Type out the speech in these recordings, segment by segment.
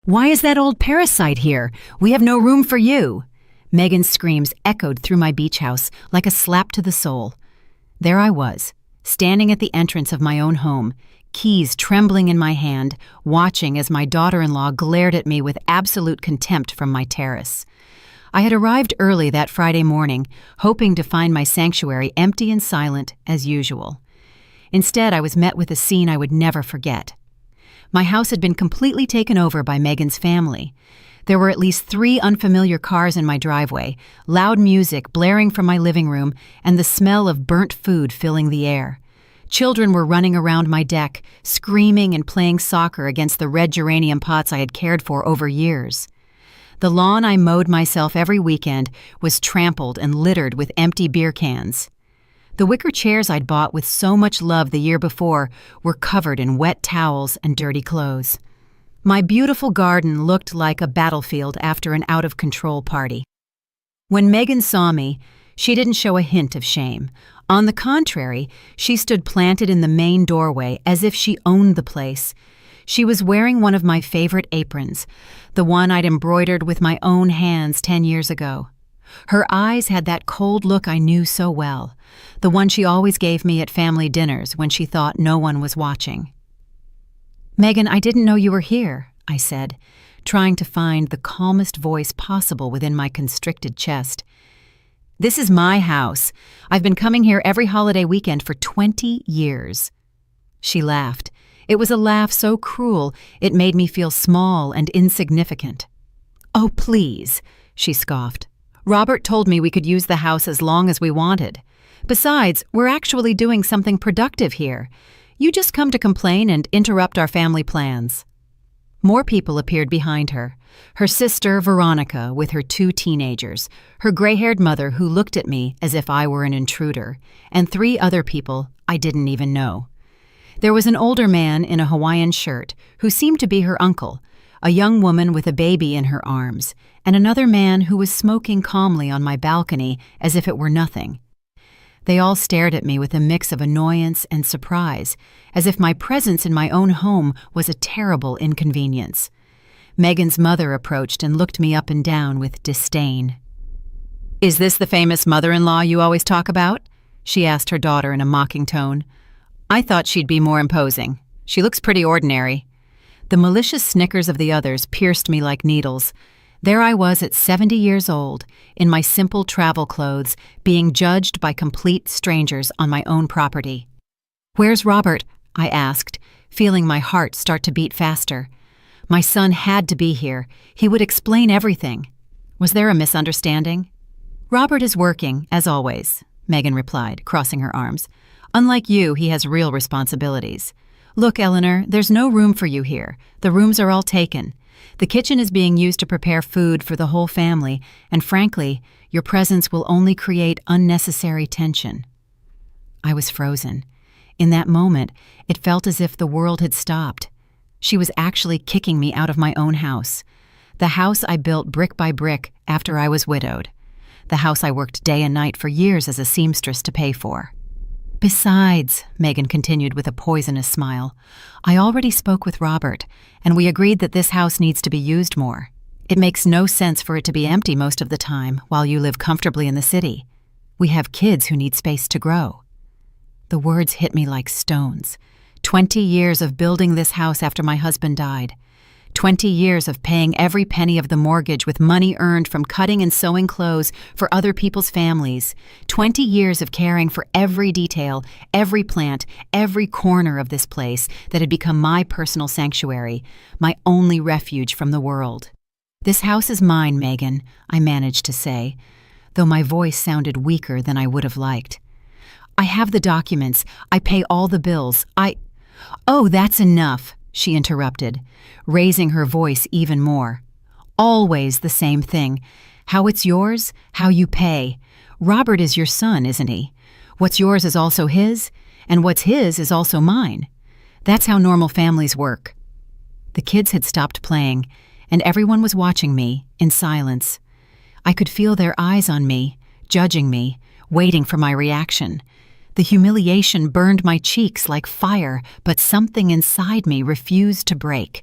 Why is that old parasite here? We have no room for you. Megan's screams echoed through my beach house like a slap to the soul. There I was, standing at the entrance of my own home, keys trembling in my hand, watching as my daughter-in-law glared at me with absolute contempt from my terrace. I had arrived early that Friday morning, hoping to find my sanctuary empty and silent as usual. Instead, I was met with a scene I would never forget. My house had been completely taken over by Megan's family. There were at least 3 unfamiliar cars in my driveway, loud music blaring from my living room, and the smell of burnt food filling the air. Children were running around my deck, screaming and playing soccer against the red geranium pots I had cared for over years. The lawn I mowed myself every weekend was trampled and littered with empty beer cans. The wicker chairs I'd bought with so much love the year before were covered in wet towels and dirty clothes. My beautiful garden looked like a battlefield after an out-of-control party. When Megan saw me, she didn't show a hint of shame. On the contrary, she stood planted in the main doorway as if she owned the place. She was wearing one of my favorite aprons, the one I'd embroidered with my own hands 10 years ago. Her eyes had that cold look I knew so well, the one she always gave me at family dinners when she thought no one was watching. "Megan, I didn't know you were here," I said, trying to find the calmest voice possible within my constricted chest. "This is my house. I've been coming here every holiday weekend for 20 years. She laughed. It was a laugh so cruel it made me feel small and insignificant. "Oh, please," she scoffed. "Robert told me we could use the house as long as we wanted. Besides, we're actually doing something productive here. You just come to complain and interrupt our family plans." More people appeared behind her. Her sister, Veronica, with her 2 teenagers, her gray-haired mother who looked at me as if I were an intruder, and 3 other people I didn't even know. There was an older man in a Hawaiian shirt who seemed to be her uncle, a young woman with a baby in her arms, and another man who was smoking calmly on my balcony as if it were nothing. They all stared at me with a mix of annoyance and surprise, as if my presence in my own home was a terrible inconvenience. Megan's mother approached and looked me up and down with disdain. "Is this the famous mother-in-law you always talk about?" she asked her daughter in a mocking tone. "I thought she'd be more imposing. She looks pretty ordinary." The malicious snickers of the others pierced me like needles. There I was at 70 years old, in my simple travel clothes, being judged by complete strangers on my own property. "Where's Robert?" I asked, feeling my heart start to beat faster. My son had to be here. He would explain everything. Was there a misunderstanding? "Robert is working, as always," Megan replied, crossing her arms. "Unlike you, he has real responsibilities. Look, Eleanor, there's no room for you here. The rooms are all taken. The kitchen is being used to prepare food for the whole family, and frankly, your presence will only create unnecessary tension." I was frozen. In that moment, it felt as if the world had stopped. She was actually kicking me out of my own house. The house I built brick by brick after I was widowed. The house I worked day and night for years as a seamstress to pay for. "Besides," Megan continued with a poisonous smile, "I already spoke with Robert, and we agreed that this house needs to be used more. It makes no sense for it to be empty most of the time while you live comfortably in the city. We have kids who need space to grow." The words hit me like stones. 20 years of building this house after my husband died. 20 years of paying every penny of the mortgage with money earned from cutting and sewing clothes for other people's families. 20 years of caring for every detail, every plant, every corner of this place that had become my personal sanctuary, my only refuge from the world. "This house is mine, Megan," I managed to say, though my voice sounded weaker than I would have liked. "I have the documents. I pay all the bills. Oh, that's enough," she interrupted, raising her voice even more. "Always the same thing. How it's yours, how you pay. Robert is your son, isn't he? What's yours is also his, and what's his is also mine. That's how normal families work." The kids had stopped playing, and everyone was watching me in silence. I could feel their eyes on me, judging me, waiting for my reaction. The humiliation burned my cheeks like fire, but something inside me refused to break.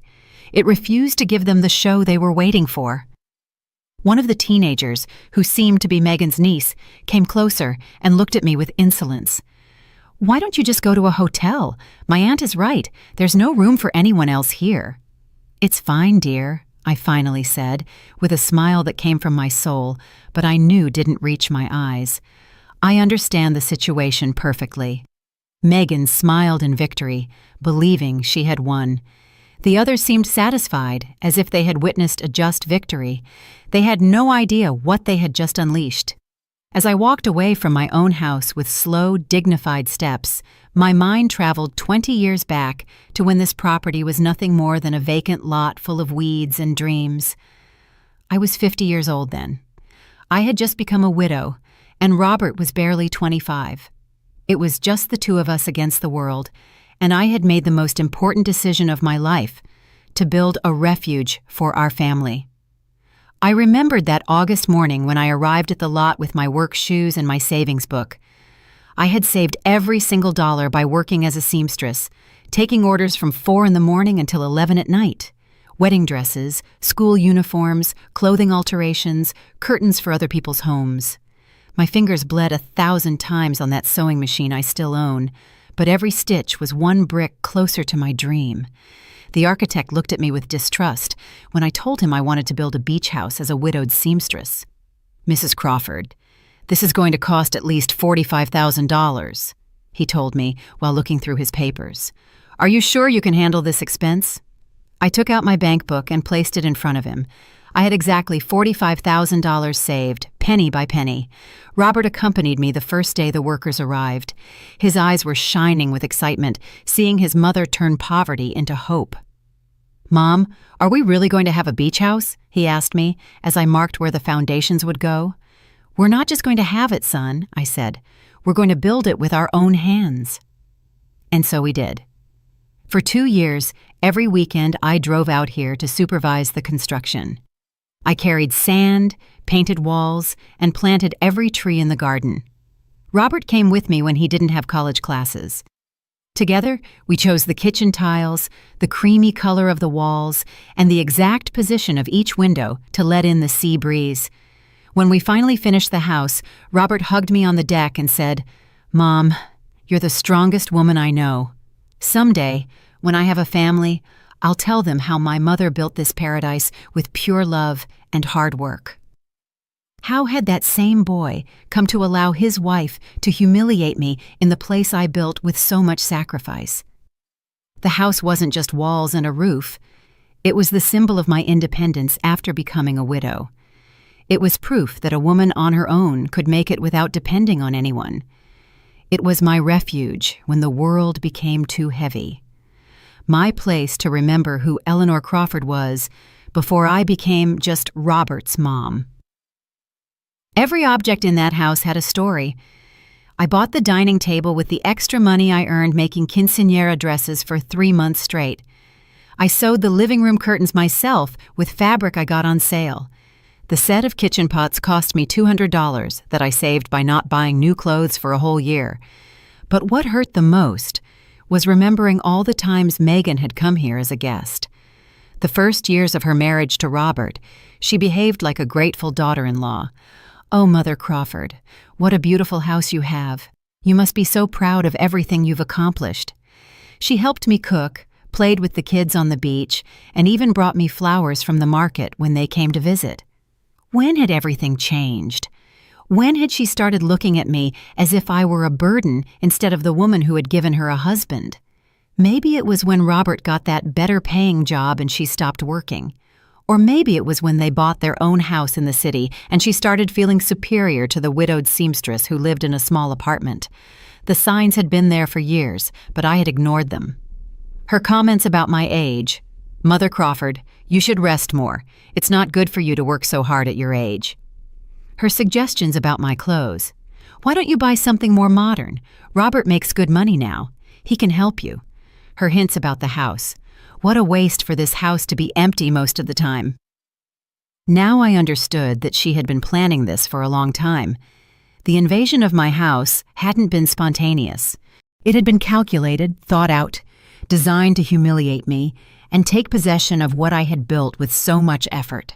It refused to give them the show they were waiting for. One of the teenagers, who seemed to be Megan's niece, came closer and looked at me with insolence. "Why don't you just go to a hotel? My aunt is right. There's no room for anyone else here." "It's fine, dear," I finally said, with a smile that came from my soul, but I knew didn't reach my eyes. "I understand the situation perfectly." Megan smiled in victory, believing she had won. The others seemed satisfied, as if they had witnessed a just victory. They had no idea what they had just unleashed. As I walked away from my own house with slow, dignified steps, my mind traveled 20 years back to when this property was nothing more than a vacant lot full of weeds and dreams. I was 50 years old then. I had just become a widow, and Robert was barely 25. It was just the two of us against the world, and I had made the most important decision of my life, to build a refuge for our family. I remembered that August morning when I arrived at the lot with my work shoes and my savings book. I had saved every single dollar by working as a seamstress, taking orders from 4 in the morning until 11 at night. Wedding dresses, school uniforms, clothing alterations, curtains for other people's homes. My fingers bled 1,000 times on that sewing machine I still own, but every stitch was one brick closer to my dream. The architect looked at me with distrust when I told him I wanted to build a beach house as a widowed seamstress. "Mrs. Crawford, this is going to cost at least $45,000, he told me while looking through his papers. "Are you sure you can handle this expense?" I took out my bank book and placed it in front of him. I had exactly $45,000 saved, penny by penny. Robert accompanied me the first day the workers arrived. His eyes were shining with excitement, seeing his mother turn poverty into hope. "Mom, are we really going to have a beach house?" he asked me as I marked where the foundations would go. "We're not just going to have it, son," I said. "We're going to build it with our own hands." And so we did. For 2 years, every weekend I drove out here to supervise the construction. I carried sand, painted walls, and planted every tree in the garden. Robert came with me when he didn't have college classes. Together, we chose the kitchen tiles, the creamy color of the walls, and the exact position of each window to let in the sea breeze. When we finally finished the house, Robert hugged me on the deck and said, "Mom, you're the strongest woman I know. Someday, when I have a family, I'll tell them how my mother built this paradise with pure love and hard work." How had that same boy come to allow his wife to humiliate me in the place I built with so much sacrifice? The house wasn't just walls and a roof. It was the symbol of my independence after becoming a widow. It was proof that a woman on her own could make it without depending on anyone. It was my refuge when the world became too heavy. My place to remember who Eleanor Crawford was before I became just Robert's mom. Every object in that house had a story. I bought the dining table with the extra money I earned making quinceañera dresses for 3 months straight. I sewed the living room curtains myself with fabric I got on sale. The set of kitchen pots cost me $200 that I saved by not buying new clothes for a whole year. But what hurt the most was remembering all the times Megan had come here as a guest. The first years of her marriage to Robert, she behaved like a grateful daughter-in-law. "Oh, Mother Crawford, what a beautiful house you have. You must be so proud of everything you've accomplished." She helped me cook, played with the kids on the beach, and even brought me flowers from the market when they came to visit. When had everything changed? When had she started looking at me as if I were a burden instead of the woman who had given her a husband? Maybe it was when Robert got that better-paying job and she stopped working. Or maybe it was when they bought their own house in the city and she started feeling superior to the widowed seamstress who lived in a small apartment. The signs had been there for years, but I had ignored them. Her comments about my age, "Mother Crawford, you should rest more. It's not good for you to work so hard at your age." Her suggestions about my clothes, "Why don't you buy something more modern? Robert makes good money now. He can help you." Her hints about the house, "What a waste for this house to be empty most of the time." Now I understood that she had been planning this for a long time. The invasion of my house hadn't been spontaneous. It had been calculated, thought out, designed to humiliate me, and take possession of what I had built with so much effort.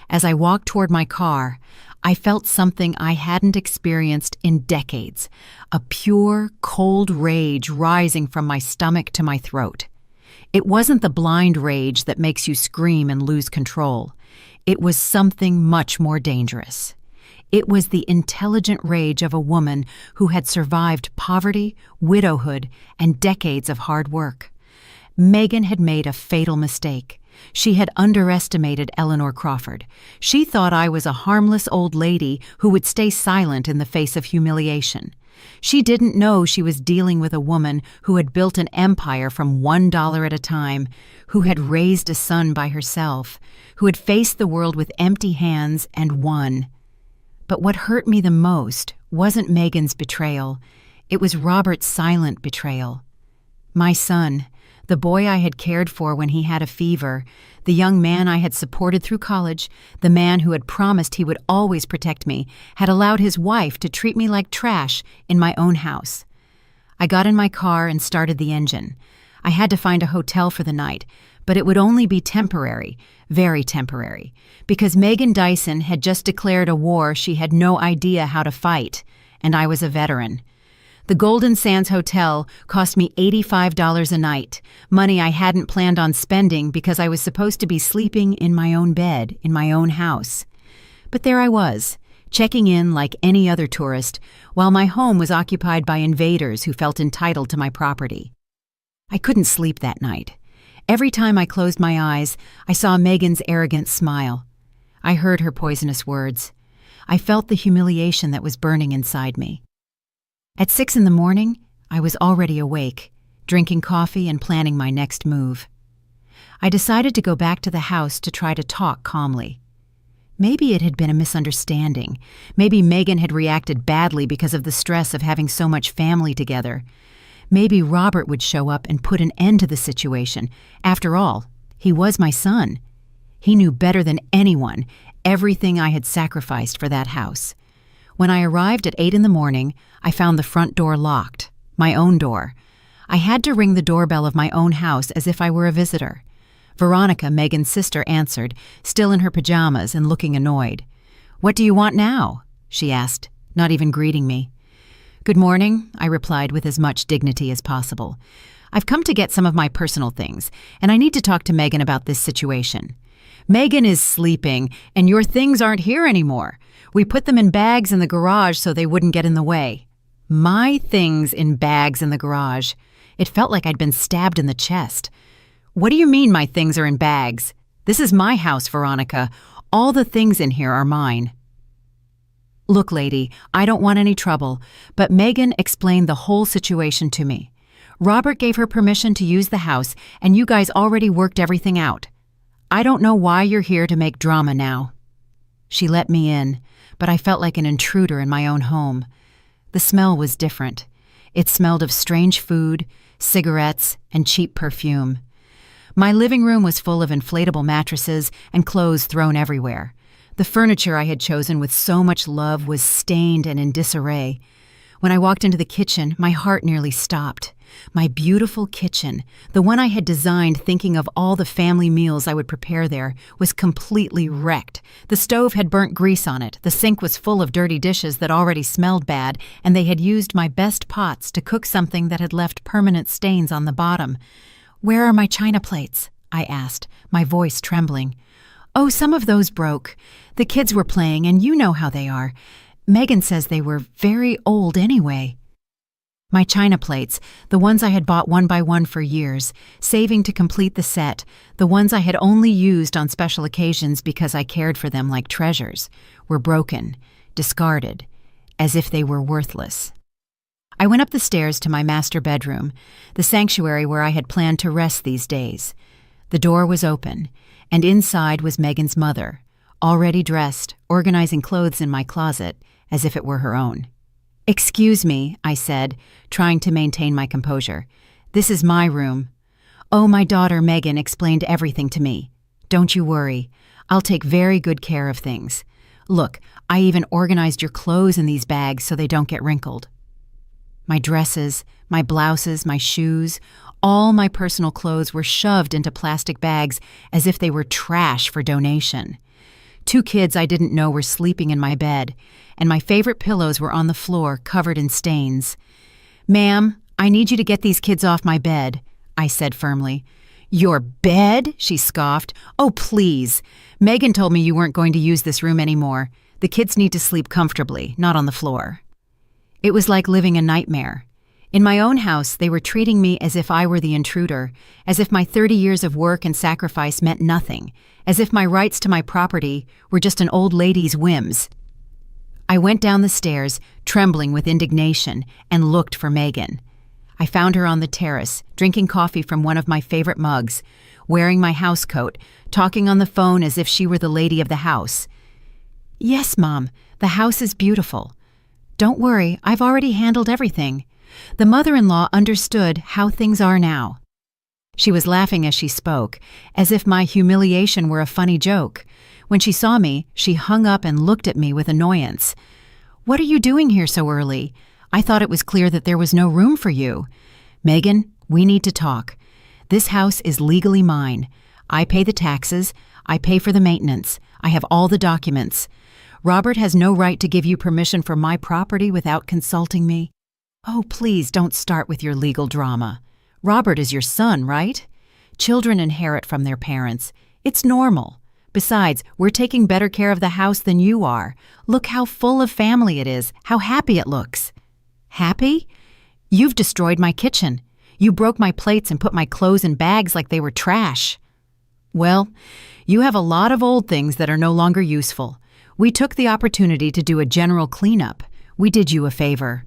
As I walked toward my car, I felt something I hadn't experienced in decades, a pure, cold rage rising from my stomach to my throat. It wasn't the blind rage that makes you scream and lose control. It was something much more dangerous. It was the intelligent rage of a woman who had survived poverty, widowhood, and decades of hard work. Megan had made a fatal mistake. She had underestimated Eleanor Crawford. She thought I was a harmless old lady who would stay silent in the face of humiliation. She didn't know she was dealing with a woman who had built an empire from $1 at a time, who had raised a son by herself, who had faced the world with empty hands and won. But what hurt me the most wasn't Megan's betrayal. It was Robert's silent betrayal. My son, the boy I had cared for when he had a fever, the young man I had supported through college, the man who had promised he would always protect me, had allowed his wife to treat me like trash in my own house. I got in my car and started the engine. I had to find a hotel for the night, but it would only be temporary, very temporary, because Megan Dyson had just declared a war she had no idea how to fight, and I was a veteran. The Golden Sands Hotel cost me $85 a night, money I hadn't planned on spending because I was supposed to be sleeping in my own bed, in my own house. But there I was, checking in like any other tourist, while my home was occupied by invaders who felt entitled to my property. I couldn't sleep that night. Every time I closed my eyes, I saw Megan's arrogant smile. I heard her poisonous words. I felt the humiliation that was burning inside me. At 6 a.m, I was already awake, drinking coffee and planning my next move. I decided to go back to the house to try to talk calmly. Maybe it had been a misunderstanding. Maybe Megan had reacted badly because of the stress of having so much family together. Maybe Robert would show up and put an end to the situation. After all, he was my son. He knew better than anyone everything I had sacrificed for that house. When I arrived at 8 a.m, I found the front door locked, my own door. I had to ring the doorbell of my own house as if I were a visitor. Veronica, Megan's sister, answered, still in her pajamas and looking annoyed. "What do you want now?" she asked, not even greeting me. "Good morning," I replied with as much dignity as possible. "I've come to get some of my personal things, and I need to talk to Megan about this situation." "Megan is sleeping, and your things aren't here anymore. We put them in bags in the garage so they wouldn't get in the way." My things in bags in the garage. It felt like I'd been stabbed in the chest. "What do you mean my things are in bags? This is my house, Veronica. All the things in here are mine." "Look, lady, I don't want any trouble, but Megan explained the whole situation to me. Robert gave her permission to use the house, and you guys already worked everything out. I don't know why you're here to make drama now." She let me in, but I felt like an intruder in my own home. The smell was different. It smelled of strange food, cigarettes, and cheap perfume. My living room was full of inflatable mattresses and clothes thrown everywhere. The furniture I had chosen with so much love was stained and in disarray. When I walked into the kitchen, my heart nearly stopped. My beautiful kitchen, the one I had designed thinking of all the family meals I would prepare there, was completely wrecked. The stove had burnt grease on it, the sink was full of dirty dishes that already smelled bad, and they had used my best pots to cook something that had left permanent stains on the bottom. "Where are my china plates?" I asked, my voice trembling. "Oh, some of those broke. The kids were playing, and you know how they are. Megan says they were very old anyway." My china plates, the ones I had bought one by one for years, saving to complete the set, the ones I had only used on special occasions because I cared for them like treasures, were broken, discarded, as if they were worthless. I went up the stairs to my master bedroom, the sanctuary where I had planned to rest these days. The door was open, and inside was Megan's mother, already dressed, organizing clothes in my closet, as if it were her own. "Excuse me," I said, trying to maintain my composure. "This is my room." "Oh, my daughter Megan explained everything to me. Don't you worry. I'll take very good care of things. Look, I even organized your clothes in these bags so they don't get wrinkled." My dresses, my blouses, my shoes, all my personal clothes were shoved into plastic bags as if they were trash for donation. 2 kids I didn't know were sleeping in my bed, and my favorite pillows were on the floor covered in stains. "Ma'am, I need you to get these kids off my bed," I said firmly. "Your bed?" she scoffed. "Oh, please. Megan told me you weren't going to use this room anymore. The kids need to sleep comfortably, not on the floor." It was like living a nightmare. In my own house, they were treating me as if I were the intruder, as if my 30 years of work and sacrifice meant nothing, as if my rights to my property were just an old lady's whims. I went down the stairs, trembling with indignation, and looked for Megan. I found her on the terrace, drinking coffee from one of my favorite mugs, wearing my housecoat, talking on the phone as if she were the lady of the house. "Yes, Mom, the house is beautiful. Don't worry, I've already handled everything." The mother-in-law understood how things are now. She was laughing as she spoke, as if my humiliation were a funny joke. When she saw me, she hung up and looked at me with annoyance. "What are you doing here so early? I thought it was clear that there was no room for you." "Megan, we need to talk. This house is legally mine. I pay the taxes. I pay for the maintenance. I have all the documents. Robert has no right to give you permission for my property without consulting me." "Oh, please don't start with your legal drama. Robert is your son, right? Children inherit from their parents. It's normal. Besides, we're taking better care of the house than you are. Look how full of family it is, how happy it looks." "Happy? You've destroyed my kitchen. You broke my plates and put my clothes in bags like they were trash." "Well, you have a lot of old things that are no longer useful. We took the opportunity to do a general cleanup. We did you a favor."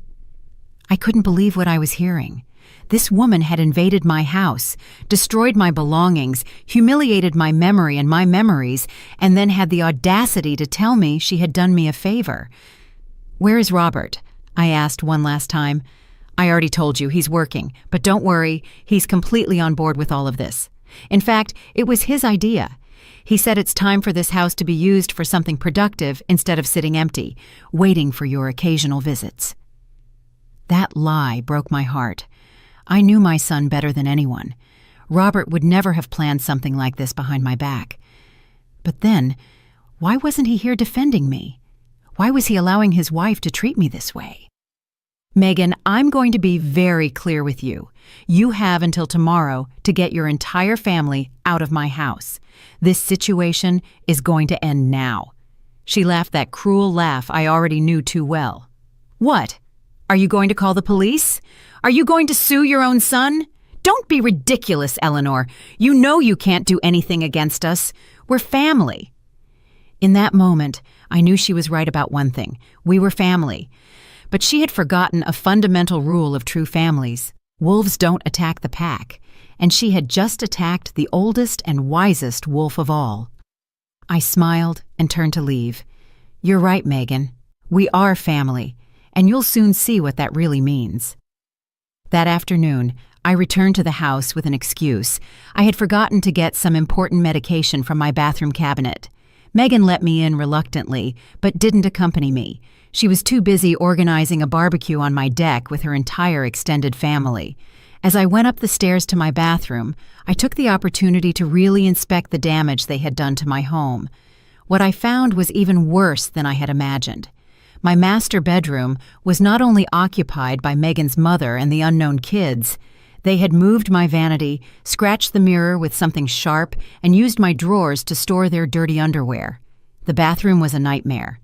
I couldn't believe what I was hearing. This woman had invaded my house, destroyed my belongings, humiliated my memory and my memories, and then had the audacity to tell me she had done me a favor. "Where is Robert?" I asked one last time. "I already told you, he's working, but don't worry, he's completely on board with all of this. In fact, it was his idea. He said it's time for this house to be used for something productive instead of sitting empty, waiting for your occasional visits." That lie broke my heart. I knew my son better than anyone. Robert would never have planned something like this behind my back. But then, why wasn't he here defending me? Why was he allowing his wife to treat me this way? "Megan, I'm going to be very clear with you. You have until tomorrow to get your entire family out of my house. This situation is going to end now." She laughed that cruel laugh I already knew too well. "What? Are you going to call the police? Are you going to sue your own son? Don't be ridiculous, Eleanor. You know you can't do anything against us. We're family." In that moment, I knew she was right about one thing. We were family. But she had forgotten a fundamental rule of true families. Wolves don't attack the pack. And she had just attacked the oldest and wisest wolf of all. I smiled and turned to leave. "You're right, Megan. We are family. And you'll soon see what that really means." That afternoon, I returned to the house with an excuse. I had forgotten to get some important medication from my bathroom cabinet. Megan let me in reluctantly, but didn't accompany me. She was too busy organizing a barbecue on my deck with her entire extended family. As I went up the stairs to my bathroom, I took the opportunity to really inspect the damage they had done to my home. What I found was even worse than I had imagined. My master bedroom was not only occupied by Megan's mother and the unknown kids, they had moved my vanity, scratched the mirror with something sharp, and used my drawers to store their dirty underwear. The bathroom was a nightmare.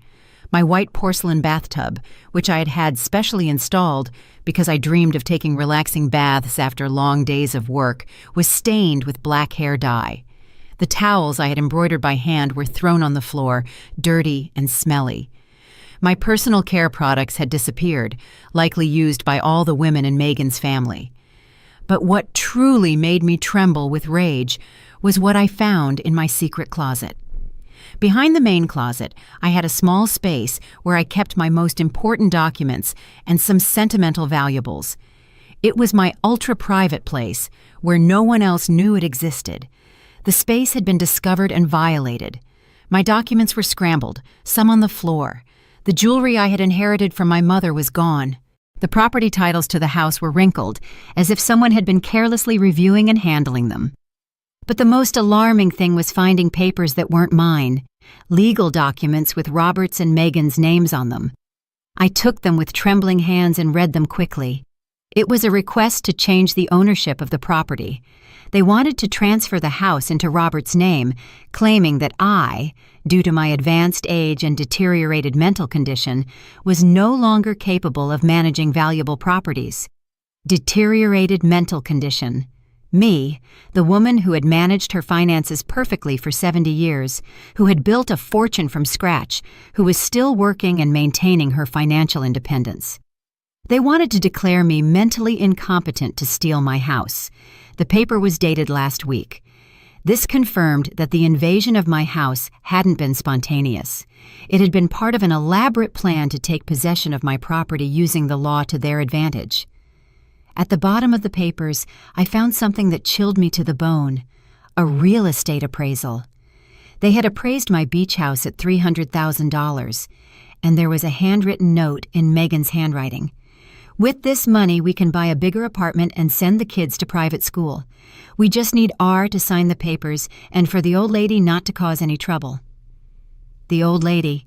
My white porcelain bathtub, which I had had specially installed because I dreamed of taking relaxing baths after long days of work, was stained with black hair dye. The towels I had embroidered by hand were thrown on the floor, dirty and smelly. My personal care products had disappeared, likely used by all the women in Megan's family. But what truly made me tremble with rage was what I found in my secret closet. Behind the main closet, I had a small space where I kept my most important documents and some sentimental valuables. It was my ultra-private place, where no one else knew it existed. The space had been discovered and violated. My documents were scrambled, some on the floor. The jewelry I had inherited from my mother was gone. The property titles to the house were wrinkled, as if someone had been carelessly reviewing and handling them. But the most alarming thing was finding papers that weren't mine, legal documents with Robert's and Megan's names on them. I took them with trembling hands and read them quickly. It was a request to change the ownership of the property. They wanted to transfer the house into Robert's name, claiming that I, due to my advanced age and deteriorated mental condition, was no longer capable of managing valuable properties. Deteriorated mental condition. Me, the woman who had managed her finances perfectly for 70 years, who had built a fortune from scratch, who was still working and maintaining her financial independence. They wanted to declare me mentally incompetent to steal my house. The paper was dated last week. This confirmed that the invasion of my house hadn't been spontaneous. It had been part of an elaborate plan to take possession of my property using the law to their advantage. At the bottom of the papers, I found something that chilled me to the bone: a real estate appraisal. They had appraised my beach house at $300,000, and there was a handwritten note in Megan's handwriting. With this money, we can buy a bigger apartment and send the kids to private school. We just need R to sign the papers and for the old lady not to cause any trouble. The old lady.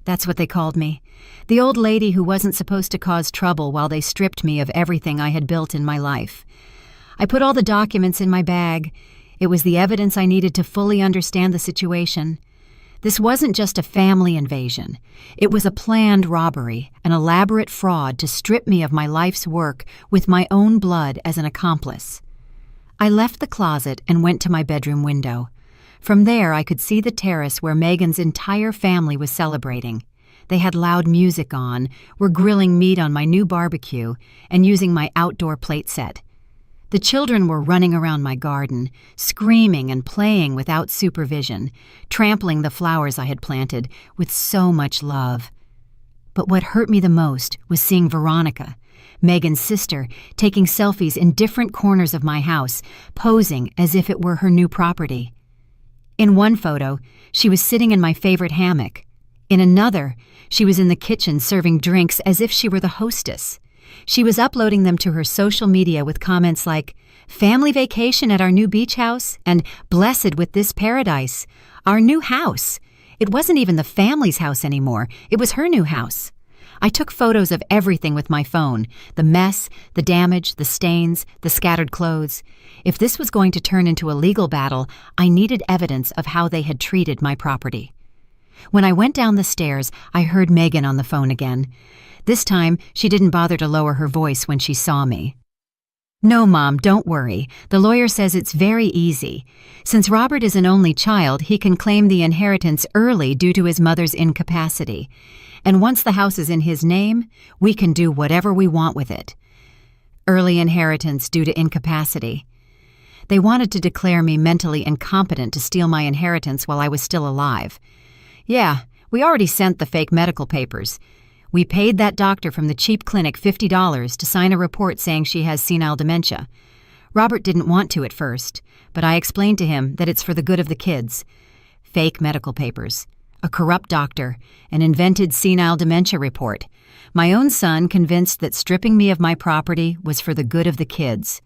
That's what they called me. The old lady who wasn't supposed to cause trouble while they stripped me of everything I had built in my life. I put all the documents in my bag. It was the evidence I needed to fully understand the situation. This wasn't just a family invasion. It was a planned robbery, an elaborate fraud to strip me of my life's work with my own blood as an accomplice. I left the closet and went to my bedroom window. From there, I could see the terrace where Megan's entire family was celebrating. They had loud music on, were grilling meat on my new barbecue, and using my outdoor plate set. The children were running around my garden, screaming and playing without supervision, trampling the flowers I had planted with so much love. But what hurt me the most was seeing Veronica, Megan's sister, taking selfies in different corners of my house, posing as if it were her new property. In one photo, she was sitting in my favorite hammock. In another, she was in the kitchen serving drinks as if she were the hostess. She was uploading them to her social media with comments like, "Family vacation at our new beach house," and "Blessed with this paradise. Our new house." It wasn't even the family's house anymore. It was her new house. I took photos of everything with my phone: the mess, the damage, the stains, the scattered clothes. If this was going to turn into a legal battle, I needed evidence of how they had treated my property. When I went down the stairs, I heard Megan on the phone again. This time, she didn't bother to lower her voice when she saw me. "No, Mom, don't worry. The lawyer says it's very easy. Since Robert is an only child, he can claim the inheritance early due to his mother's incapacity. And once the house is in his name, we can do whatever we want with it." Early inheritance due to incapacity. They wanted to declare me mentally incompetent to steal my inheritance while I was still alive. Yeah, we already sent the fake medical papers. We paid that doctor from the cheap clinic $50 to sign a report saying she has senile dementia. Robert didn't want to at first, but I explained to him that it's for the good of the kids. Fake medical papers. A corrupt doctor, an invented senile dementia report. My own son convinced that stripping me of my property was for the good of the kids.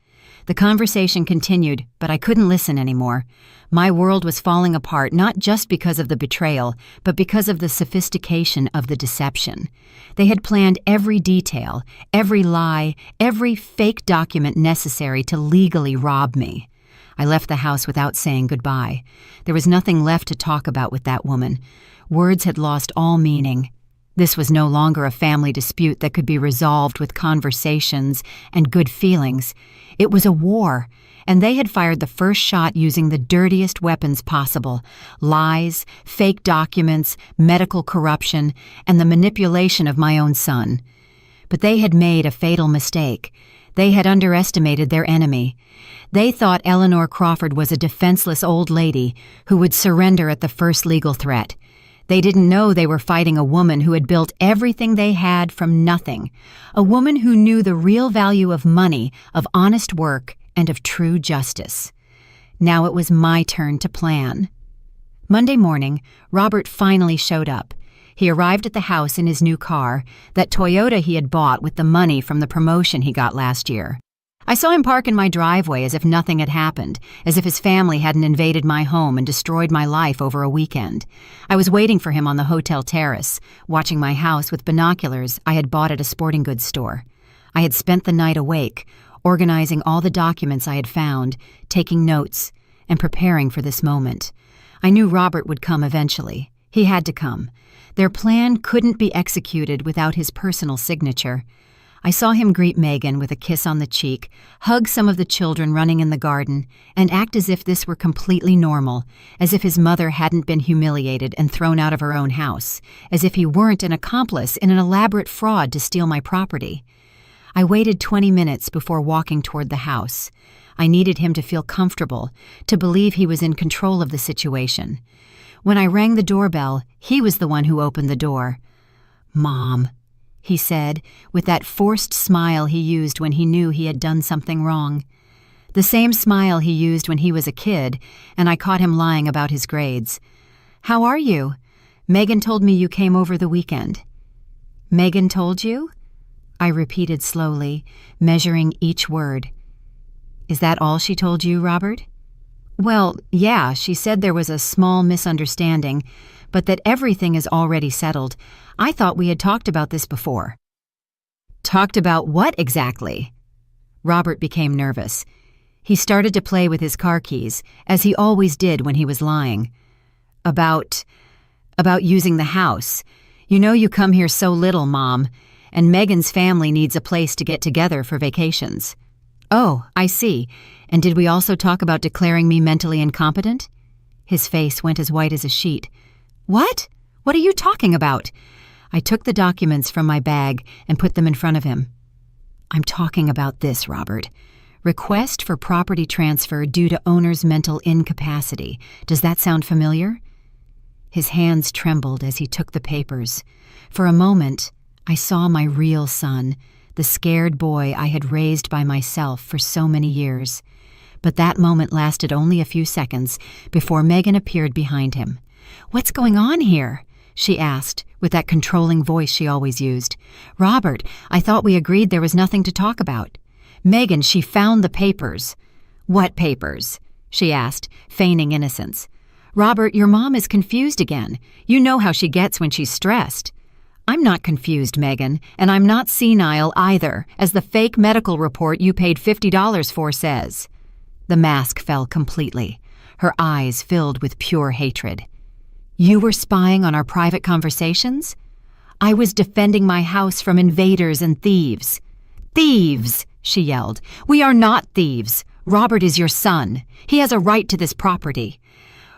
The conversation continued, but I couldn't listen anymore. My world was falling apart not just because of the betrayal, but because of the sophistication of the deception. They had planned every detail, every lie, every fake document necessary to legally rob me. I left the house without saying goodbye. There was nothing left to talk about with that woman. Words had lost all meaning. This was no longer a family dispute that could be resolved with conversations and good feelings. It was a war, and they had fired the first shot using the dirtiest weapons possible: lies, fake documents, medical corruption, and the manipulation of my own son. But they had made a fatal mistake. They had underestimated their enemy. They thought Eleanor Crawford was a defenseless old lady who would surrender at the first legal threat. They didn't know they were fighting a woman who had built everything they had from nothing, a woman who knew the real value of money, of honest work, and of true justice. Now it was my turn to plan. Monday morning, Robert finally showed up. He arrived at the house in his new car, that Toyota he had bought with the money from the promotion he got last year. I saw him park in my driveway as if nothing had happened, as if his family hadn't invaded my home and destroyed my life over a weekend. I was waiting for him on the hotel terrace, watching my house with binoculars I had bought at a sporting goods store. I had spent the night awake, organizing all the documents I had found, taking notes, and preparing for this moment. I knew Robert would come eventually. He had to come. Their plan couldn't be executed without his personal signature. I saw him greet Megan with a kiss on the cheek, hug some of the children running in the garden, and act as if this were completely normal, as if his mother hadn't been humiliated and thrown out of her own house, as if he weren't an accomplice in an elaborate fraud to steal my property. I waited 20 minutes before walking toward the house. I needed him to feel comfortable, to believe he was in control of the situation. When I rang the doorbell, he was the one who opened the door. "Mom," he said, with that forced smile he used when he knew he had done something wrong. The same smile he used when he was a kid, and I caught him lying about his grades. "How are you? Megan told me you came over the weekend." "Megan told you?" I repeated slowly, measuring each word. "Is that all she told you, Robert?" "Well, yeah, she said there was a small misunderstanding, but that everything is already settled. I thought we had talked about this before." "Talked about what exactly?" Robert became nervous. He started to play with his car keys, as he always did when he was lying. About using the house. You know you come here so little, Mom, and Megan's family needs a place to get together for vacations." "Oh, I see. And did we also talk about declaring me mentally incompetent?" His face went as white as a sheet. "What? What are you talking about?" I took the documents from my bag and put them in front of him. "I'm talking about this, Robert. Request for property transfer due to owner's mental incapacity. Does that sound familiar?" His hands trembled as he took the papers. For a moment, I saw my real son, the scared boy I had raised by myself for so many years. But that moment lasted only a few seconds before Megan appeared behind him. "What's going on here?" she asked, with that controlling voice she always used. "Robert, I thought we agreed there was nothing to talk about." "Megan, she found the papers." "What papers?" she asked, feigning innocence. "Robert, your mom is confused again. You know how she gets when she's stressed." "I'm not confused, Megan, and I'm not senile either, as the fake medical report you paid $50 for says." The mask fell completely. Her eyes filled with pure hatred. "You were spying on our private conversations?" "I was defending my house from invaders and thieves." "Thieves!" she yelled. "We are not thieves. Robert is your son. He has a right to this property."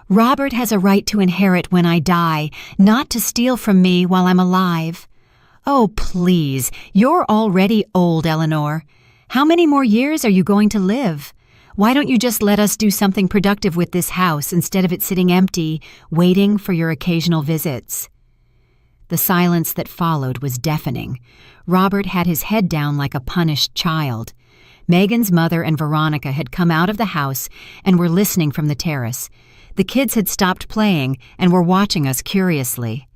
"Robert has a right to inherit when I die, not to steal from me while I'm alive." "Oh, please, you're already old, Eleanor. How many more years are you going to live? Why don't you just let us do something productive with this house instead of it sitting empty, waiting for your occasional visits?" The silence that followed was deafening. Robert had his head down like a punished child. Megan's mother and Veronica had come out of the house and were listening from the terrace. The kids had stopped playing and were watching us curiously.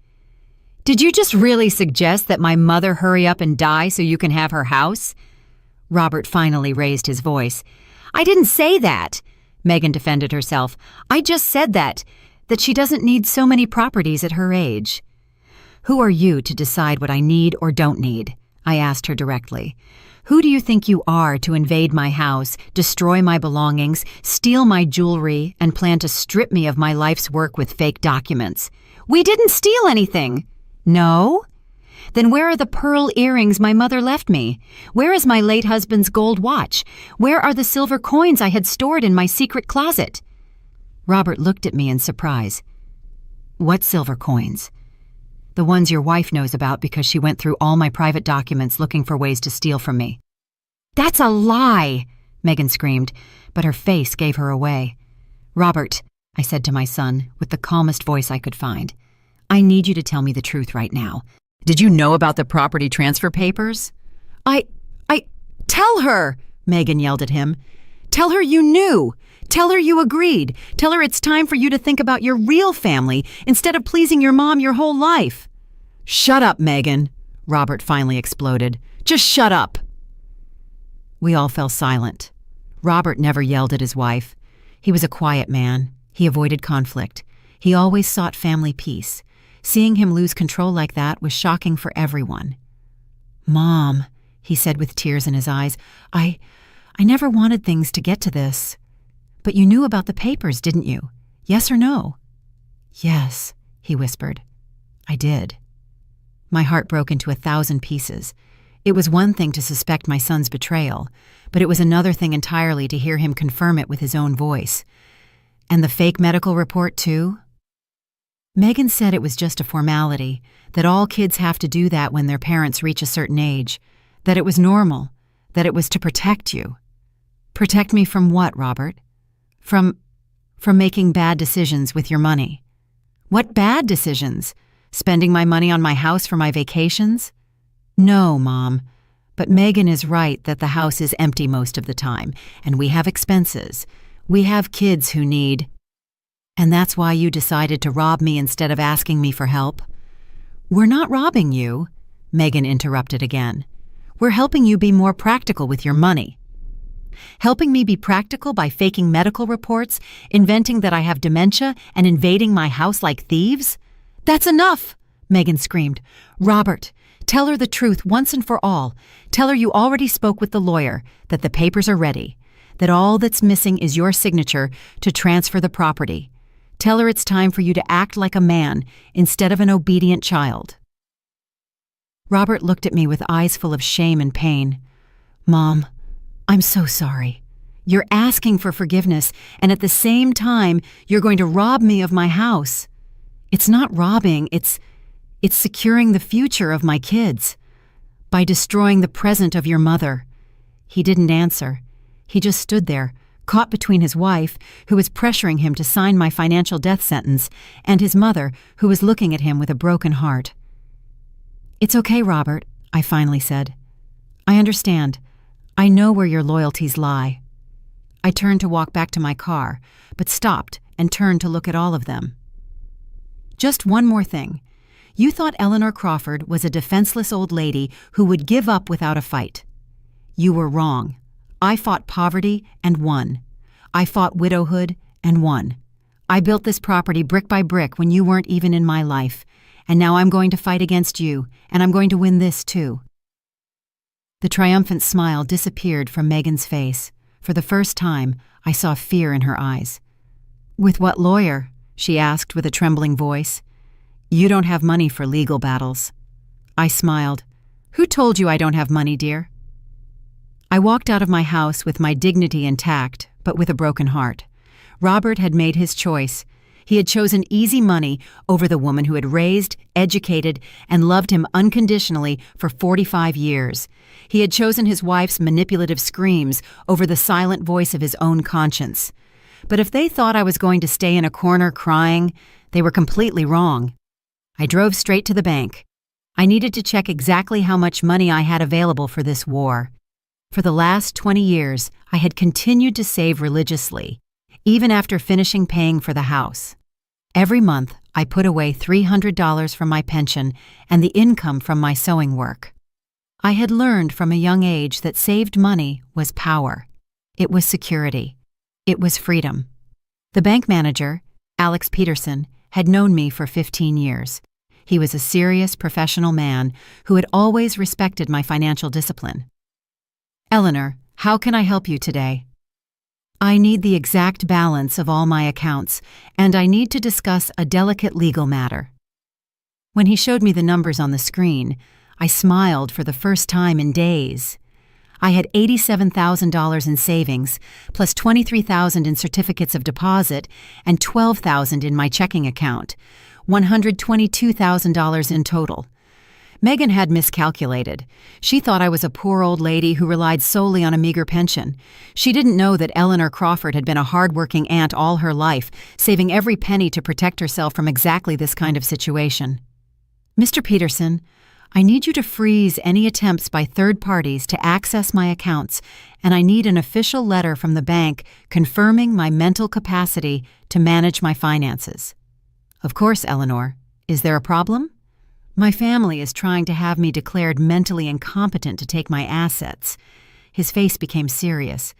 "Did you just really suggest that my mother hurry up and die so you can have her house?" Robert finally raised his voice. "I didn't say that," Megan defended herself. "I just said that she doesn't need so many properties at her age." "Who are you to decide what I need or don't need?" I asked her directly. "Who do you think you are to invade my house, destroy my belongings, steal my jewelry, and plan to strip me of my life's work with fake documents?" "We didn't steal anything." "No? Then where are the pearl earrings my mother left me? Where is my late husband's gold watch? Where are the silver coins I had stored in my secret closet?" Robert looked at me in surprise. "What silver coins?" "The ones your wife knows about because she went through all my private documents looking for ways to steal from me." "That's a lie!" Megan screamed, but her face gave her away. "Robert," I said to my son, with the calmest voice I could find, "I need you to tell me the truth right now. Did you know about the property transfer papers?" I tell her!" Megan yelled at him. "Tell her you knew. Tell her you agreed. Tell her it's time for you to think about your real family instead of pleasing your mom your whole life." "Shut up, Megan," Robert finally exploded. "Just shut up." We all fell silent. Robert never yelled at his wife. He was a quiet man. He avoided conflict. He always sought family peace. Seeing him lose control like that was shocking for everyone. "Mom," he said with tears in his eyes, I never wanted things to get to this. But you knew about the papers, didn't you? Yes or no?" "Yes," he whispered. "I did." My heart broke into 1,000 pieces. It was one thing to suspect my son's betrayal, but it was another thing entirely to hear him confirm it with his own voice. And the fake medical report, too? Megan said it was just a formality, that all kids have to do that when their parents reach a certain age, that it was normal, that it was to protect you. Protect me from what, Robert? From making bad decisions with your money. What bad decisions? Spending my money on my house for my vacations? No, Mom. But Megan is right that the house is empty most of the time, and we have expenses. We have kids who need... And that's why you decided to rob me instead of asking me for help? We're not robbing you, Megan interrupted again. We're helping you be more practical with your money. Helping me be practical by faking medical reports, inventing that I have dementia, and invading my house like thieves? That's enough, Megan screamed. Robert, tell her the truth once and for all. Tell her you already spoke with the lawyer, that the papers are ready, that all that's missing is your signature to transfer the property. Tell her it's time for you to act like a man instead of an obedient child. Robert looked at me with eyes full of shame and pain. Mom, I'm so sorry. You're asking for forgiveness, and at the same time, you're going to rob me of my house. It's not robbing, it's securing the future of my kids. By destroying the present of your mother. He didn't answer. He just stood there, caught between his wife, who was pressuring him to sign my financial death sentence, and his mother, who was looking at him with a broken heart. It's okay, Robert, I finally said. I understand. I know where your loyalties lie. I turned to walk back to my car, but stopped and turned to look at all of them. Just one more thing. You thought Eleanor Crawford was a defenseless old lady who would give up without a fight. You were wrong. I fought poverty and won. I fought widowhood and won. I built this property brick by brick when you weren't even in my life, and now I'm going to fight against you, and I'm going to win this too. The triumphant smile disappeared from Megan's face. For the first time, I saw fear in her eyes. With what lawyer? She asked with a trembling voice. You don't have money for legal battles. I smiled. Who told you I don't have money, dear? I walked out of my house with my dignity intact, but with a broken heart. Robert had made his choice. He had chosen easy money over the woman who had raised, educated, and loved him unconditionally for 45 years. He had chosen his wife's manipulative screams over the silent voice of his own conscience. But if they thought I was going to stay in a corner crying, they were completely wrong. I drove straight to the bank. I needed to check exactly how much money I had available for this war. For the last 20 years, I had continued to save religiously, even after finishing paying for the house. Every month, I put away $300 from my pension and the income from my sewing work. I had learned from a young age that saved money was power. It was security. It was freedom. The bank manager, Alex Peterson, had known me for 15 years. He was a serious professional man who had always respected my financial discipline. Eleanor, how can I help you today? I need the exact balance of all my accounts, and I need to discuss a delicate legal matter. When he showed me the numbers on the screen, I smiled for the first time in days. I had $87,000 in savings, plus $23,000 in certificates of deposit, and $12,000 in my checking account, $122,000 in total. Megan had miscalculated. She thought I was a poor old lady who relied solely on a meager pension. She didn't know that Eleanor Crawford had been a hard-working aunt all her life, saving every penny to protect herself from exactly this kind of situation. Mr. Peterson, I need you to freeze any attempts by third parties to access my accounts, and I need an official letter from the bank confirming my mental capacity to manage my finances. Of course, Eleanor. Is there a problem? My family is trying to have me declared mentally incompetent to take my assets. His face became serious.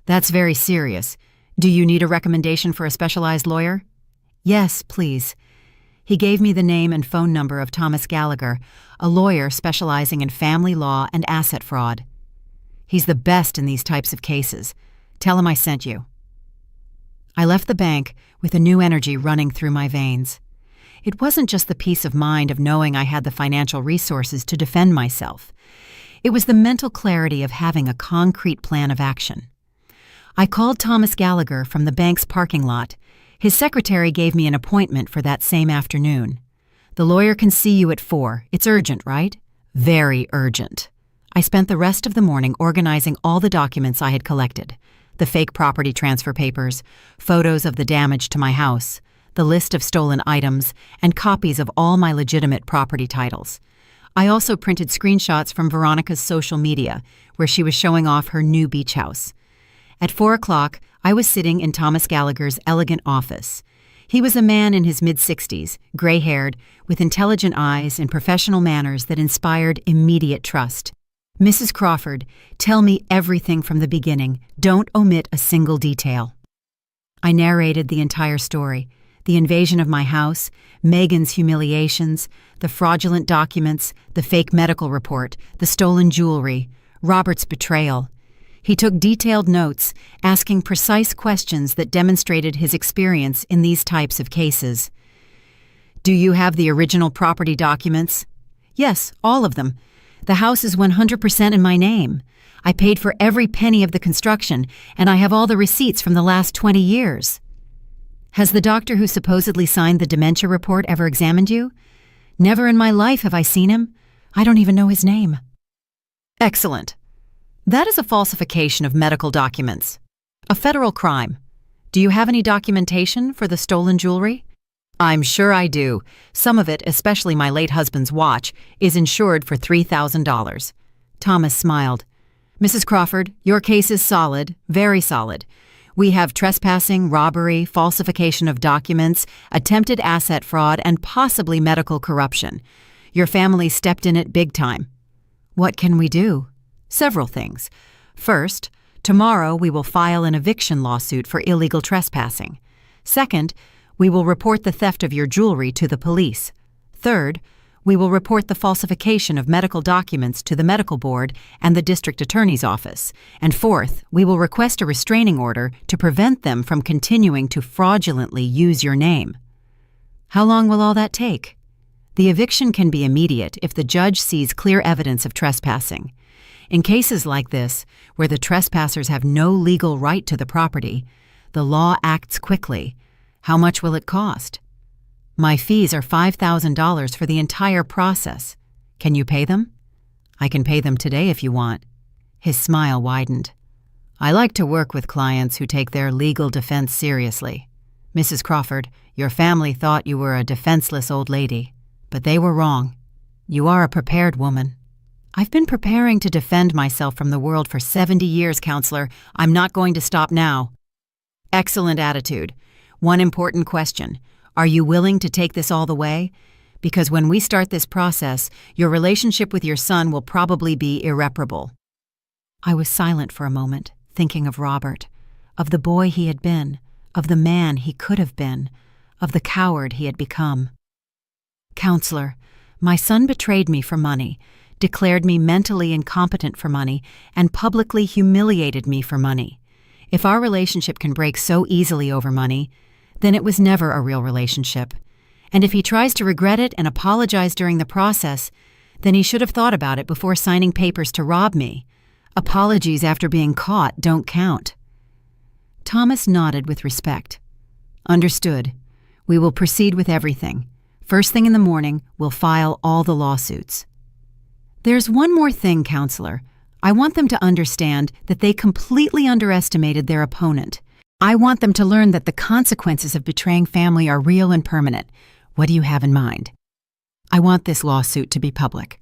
That's very serious. Do you need a recommendation for a specialized lawyer? Yes, please. He gave me the name and phone number of Thomas Gallagher, a lawyer specializing in family law and asset fraud. He's the best in these types of cases. Tell him I sent you. I left the bank with a new energy running through my veins. It wasn't just the peace of mind of knowing I had the financial resources to defend myself. It was the mental clarity of having a concrete plan of action. I called Thomas Gallagher from the bank's parking lot. His secretary gave me an appointment for that same afternoon. The lawyer can see you at 4. It's urgent, right? Very urgent. I spent the rest of the morning organizing all the documents I had collected. The fake property transfer papers, photos of the damage to my house, the list of stolen items, and copies of all my legitimate property titles. I also printed screenshots from Veronica's social media, where she was showing off her new beach house. At 4 o'clock, I was sitting in Thomas Gallagher's elegant office. He was a man in his mid-60s, gray-haired, with intelligent eyes and professional manners that inspired immediate trust. Mrs. Crawford, tell me everything from the beginning. Don't omit a single detail. I narrated the entire story. The invasion of my house, Megan's humiliations, the fraudulent documents, the fake medical report, the stolen jewelry, Robert's betrayal. He took detailed notes, asking precise questions that demonstrated his experience in these types of cases. Do you have the original property documents? Yes, all of them. The house is 100% in my name. I paid for every penny of the construction, and I have all the receipts from the last 20 years. Has the doctor who supposedly signed the dementia report ever examined you? Never in my life have I seen him. I don't even know his name. Excellent. That is a falsification of medical documents. A federal crime. Do you have any documentation for the stolen jewelry? I'm sure I do. Some of it, especially my late husband's watch, is insured for $3,000. Thomas smiled. Mrs. Crawford, your case is solid, very solid. We have trespassing, robbery, falsification of documents, attempted asset fraud, and possibly medical corruption. Your family stepped in it big time. What can we do? Several things. First, tomorrow we will file an eviction lawsuit for illegal trespassing. Second, we will report the theft of your jewelry to the police. Third, we will report the falsification of medical documents to the medical board and the district attorney's office. And fourth, we will request a restraining order to prevent them from continuing to fraudulently use your name. How long will all that take? The eviction can be immediate if the judge sees clear evidence of trespassing. In cases like this, where the trespassers have no legal right to the property, the law acts quickly. How much will it cost? My fees are $5,000 for the entire process. Can you pay them? I can pay them today if you want. His smile widened. I like to work with clients who take their legal defense seriously. Mrs. Crawford, your family thought you were a defenseless old lady, but they were wrong. You are a prepared woman. I've been preparing to defend myself from the world for 70 years, counselor. I'm not going to stop now. Excellent attitude. One important question. Are you willing to take this all the way? Because when we start this process, your relationship with your son will probably be irreparable. I was silent for a moment, thinking of Robert, of the boy he had been, of the man he could have been, of the coward he had become. Counselor, my son betrayed me for money, declared me mentally incompetent for money, and publicly humiliated me for money. If our relationship can break so easily over money, then it was never a real relationship. And if he tries to regret it and apologize during the process, then he should have thought about it before signing papers to rob me. Apologies after being caught don't count. Thomas nodded with respect. Understood. We will proceed with everything. First thing in the morning, we'll file all the lawsuits. There's one more thing, counselor. I want them to understand that they completely underestimated their opponent. I want them to learn that the consequences of betraying family are real and permanent. What do you have in mind? I want this lawsuit to be public.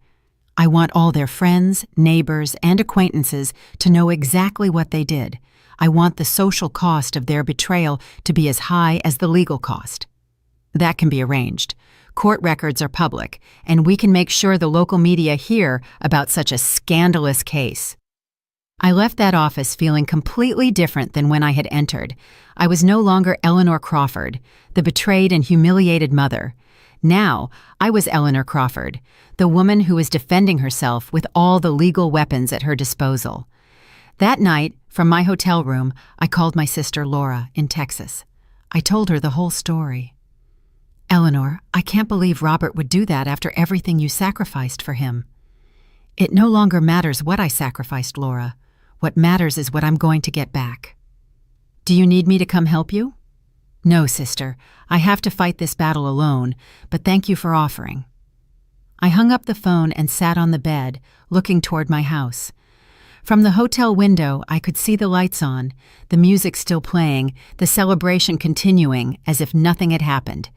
I want all their friends, neighbors, and acquaintances to know exactly what they did. I want the social cost of their betrayal to be as high as the legal cost. That can be arranged. Court records are public, and we can make sure the local media hear about such a scandalous case. I left that office feeling completely different than when I had entered. I was no longer Eleanor Crawford, the betrayed and humiliated mother. Now, I was Eleanor Crawford, the woman who was defending herself with all the legal weapons at her disposal. That night, from my hotel room, I called my sister Laura in Texas. I told her the whole story. "Eleanor, I can't believe Robert would do that after everything you sacrificed for him." "It no longer matters what I sacrificed, Laura. What matters is what I'm going to get back." "Do you need me to come help you?" "No, sister. I have to fight this battle alone, but thank you for offering." I hung up the phone and sat on the bed, looking toward my house. From the hotel window, I could see the lights on, the music still playing, the celebration continuing as if nothing had happened.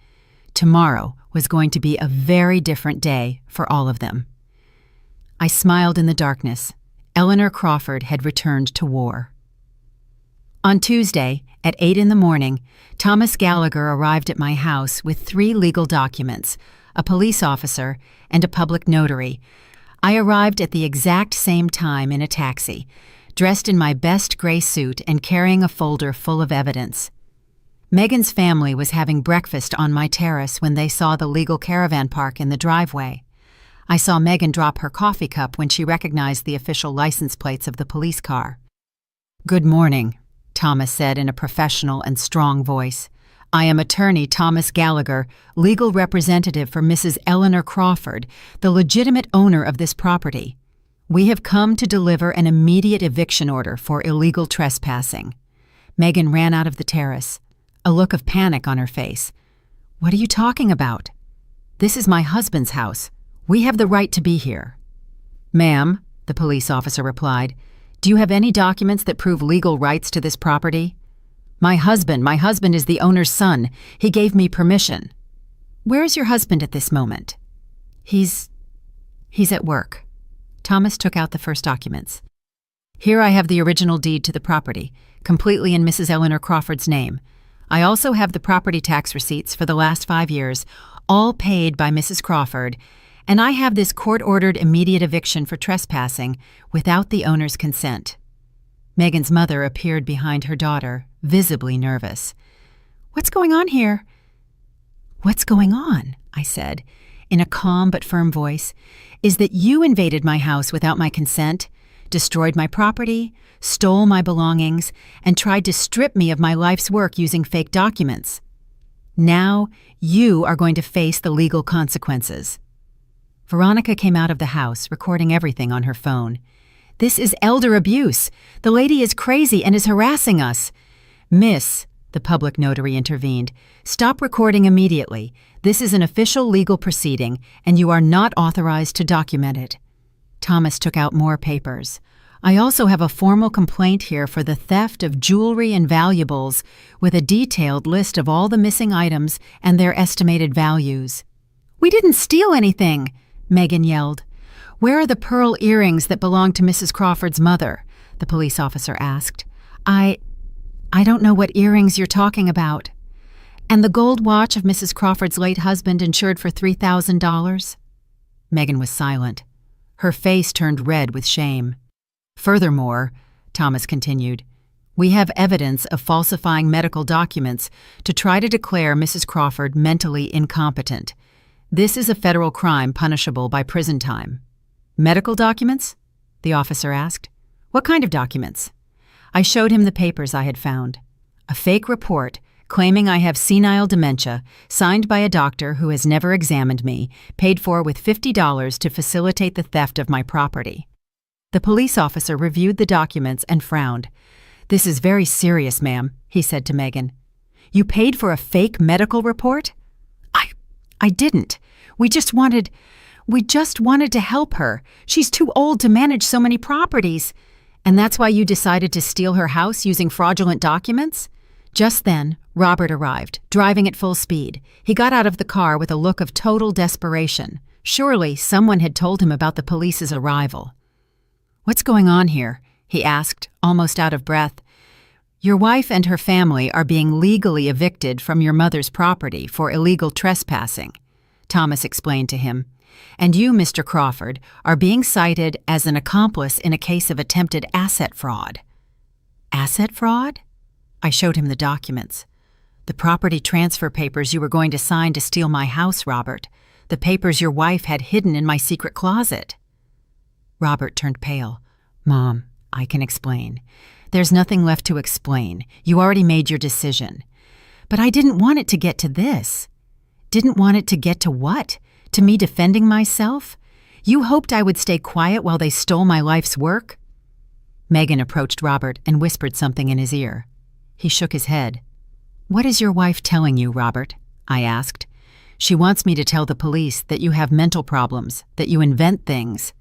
Tomorrow was going to be a very different day for all of them. I smiled in the darkness. Eleanor Crawford had returned to war. On Tuesday, at 8 in the morning, Thomas Gallagher arrived at my house with 3 legal documents, a police officer, and a public notary. I arrived at the exact same time in a taxi, dressed in my best gray suit and carrying a folder full of evidence. Megan's family was having breakfast on my terrace when they saw the legal caravan park in the driveway. I saw Megan drop her coffee cup when she recognized the official license plates of the police car. "Good morning," Thomas said in a professional and strong voice. "I am attorney Thomas Gallagher, legal representative for Mrs. Eleanor Crawford, the legitimate owner of this property. We have come to deliver an immediate eviction order for illegal trespassing." Megan ran out of the terrace, a look of panic on her face. "What are you talking about?" "This is my husband's house. We have the right to be here." "Ma'am," the police officer replied, "do you have any documents that prove legal rights to this property?" My husband is the owner's son. He gave me permission." "Where is your husband at this moment?" He's at work." Thomas took out the first documents. "Here I have the original deed to the property, completely in Mrs. Eleanor Crawford's name. I also have the property tax receipts for the last 5 years, all paid by Mrs. Crawford, and I have this court-ordered immediate eviction for trespassing without the owner's consent." Megan's mother appeared behind her daughter, visibly nervous. "What's going on here?" "What's going on," I said, in a calm but firm voice, "is that you invaded my house without my consent, destroyed my property, stole my belongings, and tried to strip me of my life's work using fake documents. Now you are going to face the legal consequences." Veronica came out of the house, recording everything on her phone. "This is elder abuse. The lady is crazy and is harassing us." "Miss," the public notary intervened, "stop recording immediately. This is an official legal proceeding, and you are not authorized to document it." Thomas took out more papers. "I also have a formal complaint here for the theft of jewelry and valuables, with a detailed list of all the missing items and their estimated values." "We didn't steal anything," Megan yelled. "Where are the pearl earrings that belonged to Mrs. Crawford's mother?" the police officer asked. I don't know what earrings you're talking about." "And the gold watch of Mrs. Crawford's late husband insured for $3,000? Megan was silent. Her face turned red with shame. "Furthermore," Thomas continued, "we have evidence of falsifying medical documents to try to declare Mrs. Crawford mentally incompetent. This is a federal crime punishable by prison time." "Medical documents?" the officer asked. "What kind of documents?" I showed him the papers I had found. A fake report claiming I have senile dementia, signed by a doctor who has never examined me, paid for with $50 to facilitate the theft of my property. The police officer reviewed the documents and frowned. "This is very serious, ma'am," he said to Megan. "You paid for a fake medical report?" I didn't. We just wanted to help her. She's too old to manage so many properties." "And that's why you decided to steal her house using fraudulent documents?" Just then, Robert arrived, driving at full speed. He got out of the car with a look of total desperation. Surely someone had told him about the police's arrival. "What's going on here?" he asked, almost out of breath. Your wife and her family are being legally evicted from your mother's property for illegal trespassing, Thomas explained to him. And you, Mr. Crawford, are being cited as an accomplice in a case of attempted asset fraud. Asset fraud? I showed him the documents. The property transfer papers you were going to sign to steal my house, Robert. The papers your wife had hidden in my secret closet. Robert turned pale. Mom, I can explain. There's nothing left to explain. You already made your decision. But I didn't want it to get to this. Didn't want it to get to what? To me defending myself? You hoped I would stay quiet while they stole my life's work? Megan approached Robert and whispered something in his ear. He shook his head. What is your wife telling you, Robert? I asked. She wants me to tell the police that you have mental problems, that you invent things.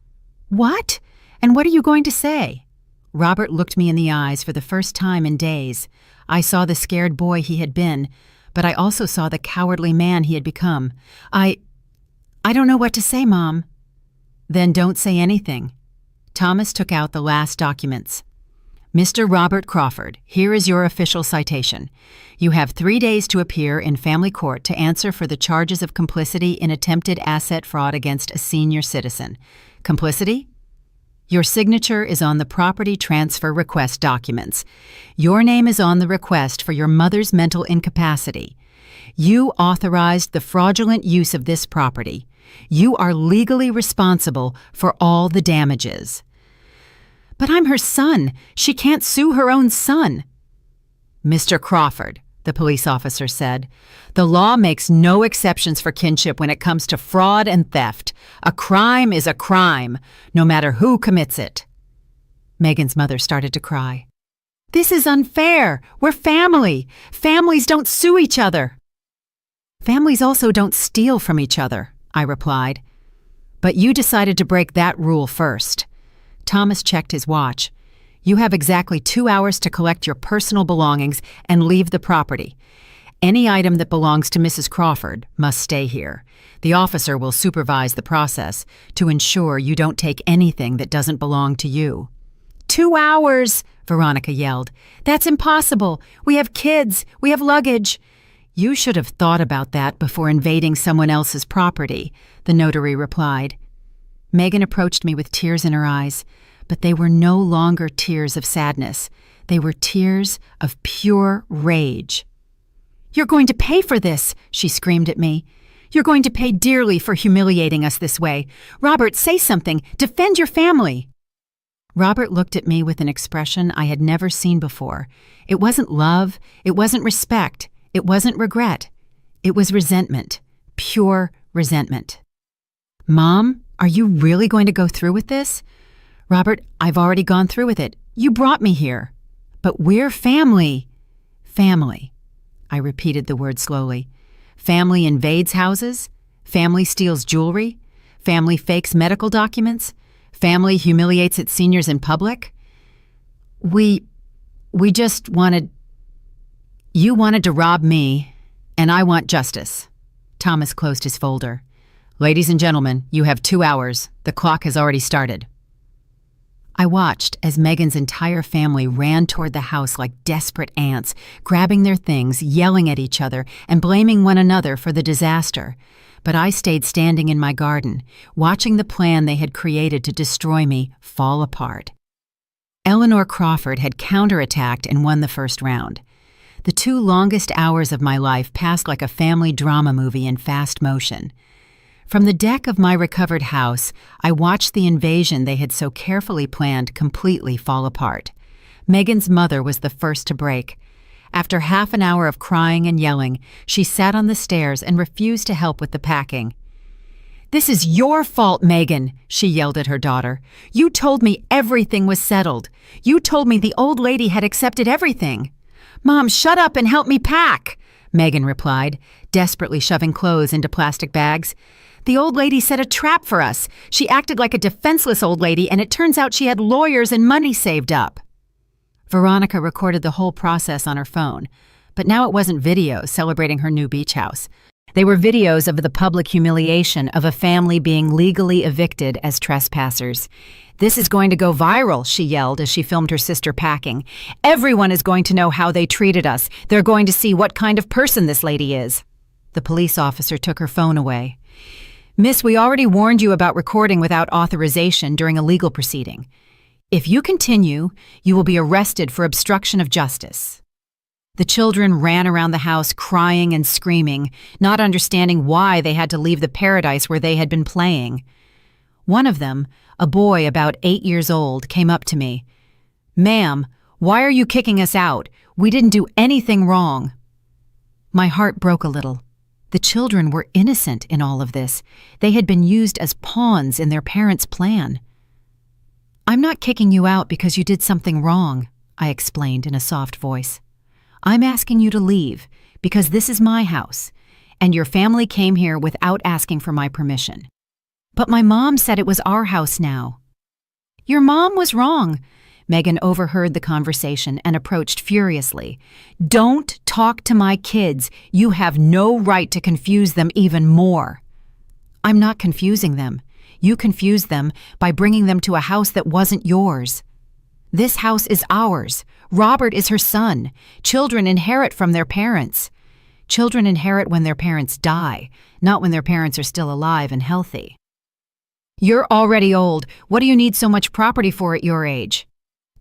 What? And what are you going to say? Robert looked me in the eyes for the first time in days. I saw the scared boy he had been, but I also saw the cowardly man he had become. I don't know what to say, Mom. Then don't say anything. Thomas took out the last documents. Mr. Robert Crawford, here is your official citation. You have 3 days to appear in family court to answer for the charges of complicity in attempted asset fraud against a senior citizen. Complicity? Your signature is on the property transfer request documents. Your name is on the request for your mother's mental incapacity. You authorized the fraudulent use of this property. You are legally responsible for all the damages. But I'm her son. She can't sue her own son. Mr. Crawford, the police officer said, the law makes no exceptions for kinship when it comes to fraud and theft. A crime is a crime, no matter who commits it. Megan's mother started to cry. This is unfair. We're family. Families don't sue each other. Families also don't steal from each other, I replied. But you decided to break that rule first. Thomas checked his watch. You have exactly 2 hours to collect your personal belongings and leave the property. Any item that belongs to Mrs. Crawford must stay here. The officer will supervise the process to ensure you don't take anything that doesn't belong to you. 2 hours, Veronica yelled. That's impossible. We have kids. We have luggage. You should have thought about that before invading someone else's property, the notary replied. Megan approached me with tears in her eyes, but they were no longer tears of sadness. They were tears of pure rage. You're going to pay for this, she screamed at me. You're going to pay dearly for humiliating us this way. Robert, say something. Defend your family. Robert looked at me with an expression I had never seen before. It wasn't love. It wasn't respect. It wasn't regret. It was resentment. Pure resentment. Mom, are you really going to go through with this? Robert, I've already gone through with it. You brought me here. But we're family. Family. I repeated the word slowly. Family invades houses. Family steals jewelry. Family fakes medical documents. Family humiliates its seniors in public. We just wanted... You wanted to rob me, and I want justice. Thomas closed his folder. Ladies and gentlemen, you have 2 hours. The clock has already started. I watched as Megan's entire family ran toward the house like desperate ants, grabbing their things, yelling at each other, and blaming one another for the disaster. But I stayed standing in my garden, watching the plan they had created to destroy me fall apart. Eleanor Crawford had counterattacked and won the first round. The 2 longest hours of my life passed like a family drama movie in fast motion. From the deck of my recovered house, I watched the invasion they had so carefully planned completely fall apart. Megan's mother was the first to break. After half an hour of crying and yelling, she sat on the stairs and refused to help with the packing. This is your fault, Megan, she yelled at her daughter. You told me everything was settled. You told me the old lady had accepted everything. Mom, shut up and help me pack, Megan replied, desperately shoving clothes into plastic bags. The old lady set a trap for us. She acted like a defenseless old lady, and it turns out she had lawyers and money saved up. Veronica recorded the whole process on her phone, but now it wasn't video celebrating her new beach house. They were videos of the public humiliation of a family being legally evicted as trespassers. "This is going to go viral," she yelled as she filmed her sister packing. "Everyone is going to know how they treated us. They're going to see what kind of person this lady is." The police officer took her phone away. "Miss, we already warned you about recording without authorization during a legal proceeding. If you continue, you will be arrested for obstruction of justice." The children ran around the house crying and screaming, not understanding why they had to leave the paradise where they had been playing. One of them, a boy about 8 years old, came up to me. "Ma'am, why are you kicking us out? We didn't do anything wrong." My heart broke a little. The children were innocent in all of this. They had been used as pawns in their parents' plan. "I'm not kicking you out because you did something wrong," I explained in a soft voice. "I'm asking you to leave because this is my house, and your family came here without asking for my permission." "But my mom said it was our house now." "Your mom was wrong." Megan overheard the conversation and approached furiously. "Don't talk to my kids. You have no right to confuse them even more." "I'm not confusing them. You confused them by bringing them to a house that wasn't yours. This house is ours. Robert is her son. Children inherit from their parents. Children inherit when their parents die, not when their parents are still alive and healthy." "You're already old. What do you need so much property for at your age?"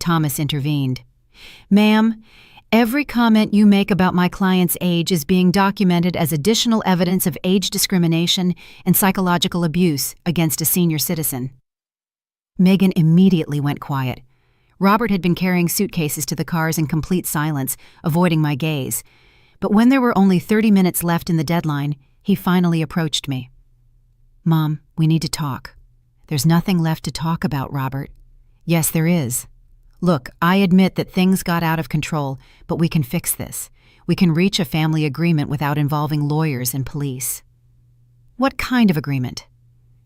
Thomas intervened. "Ma'am, every comment you make about my client's age is being documented as additional evidence of age discrimination and psychological abuse against a senior citizen." Megan immediately went quiet. Robert had been carrying suitcases to the cars in complete silence, avoiding my gaze. But when there were only 30 minutes left in the deadline, he finally approached me. "Mom, we need to talk." "There's nothing left to talk about, Robert." "Yes, there is. Look, I admit that things got out of control, but we can fix this. We can reach a family agreement without involving lawyers and police." "What kind of agreement?"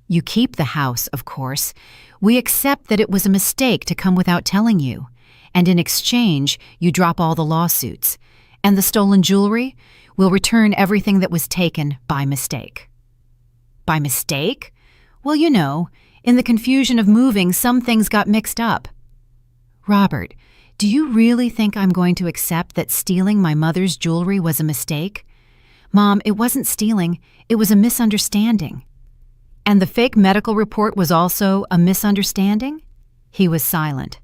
"You keep the house, of course. We accept that it was a mistake to come without telling you. And in exchange, you drop all the lawsuits. And the stolen jewelry? We'll return everything that was taken by mistake." "By mistake?" "Well, you know, in the confusion of moving, some things got mixed up." "Robert, do you really think I'm going to accept that stealing my mother's jewelry was a mistake?" "Mom, it wasn't stealing. It was a misunderstanding." "And the fake medical report was also a misunderstanding?" He was silent.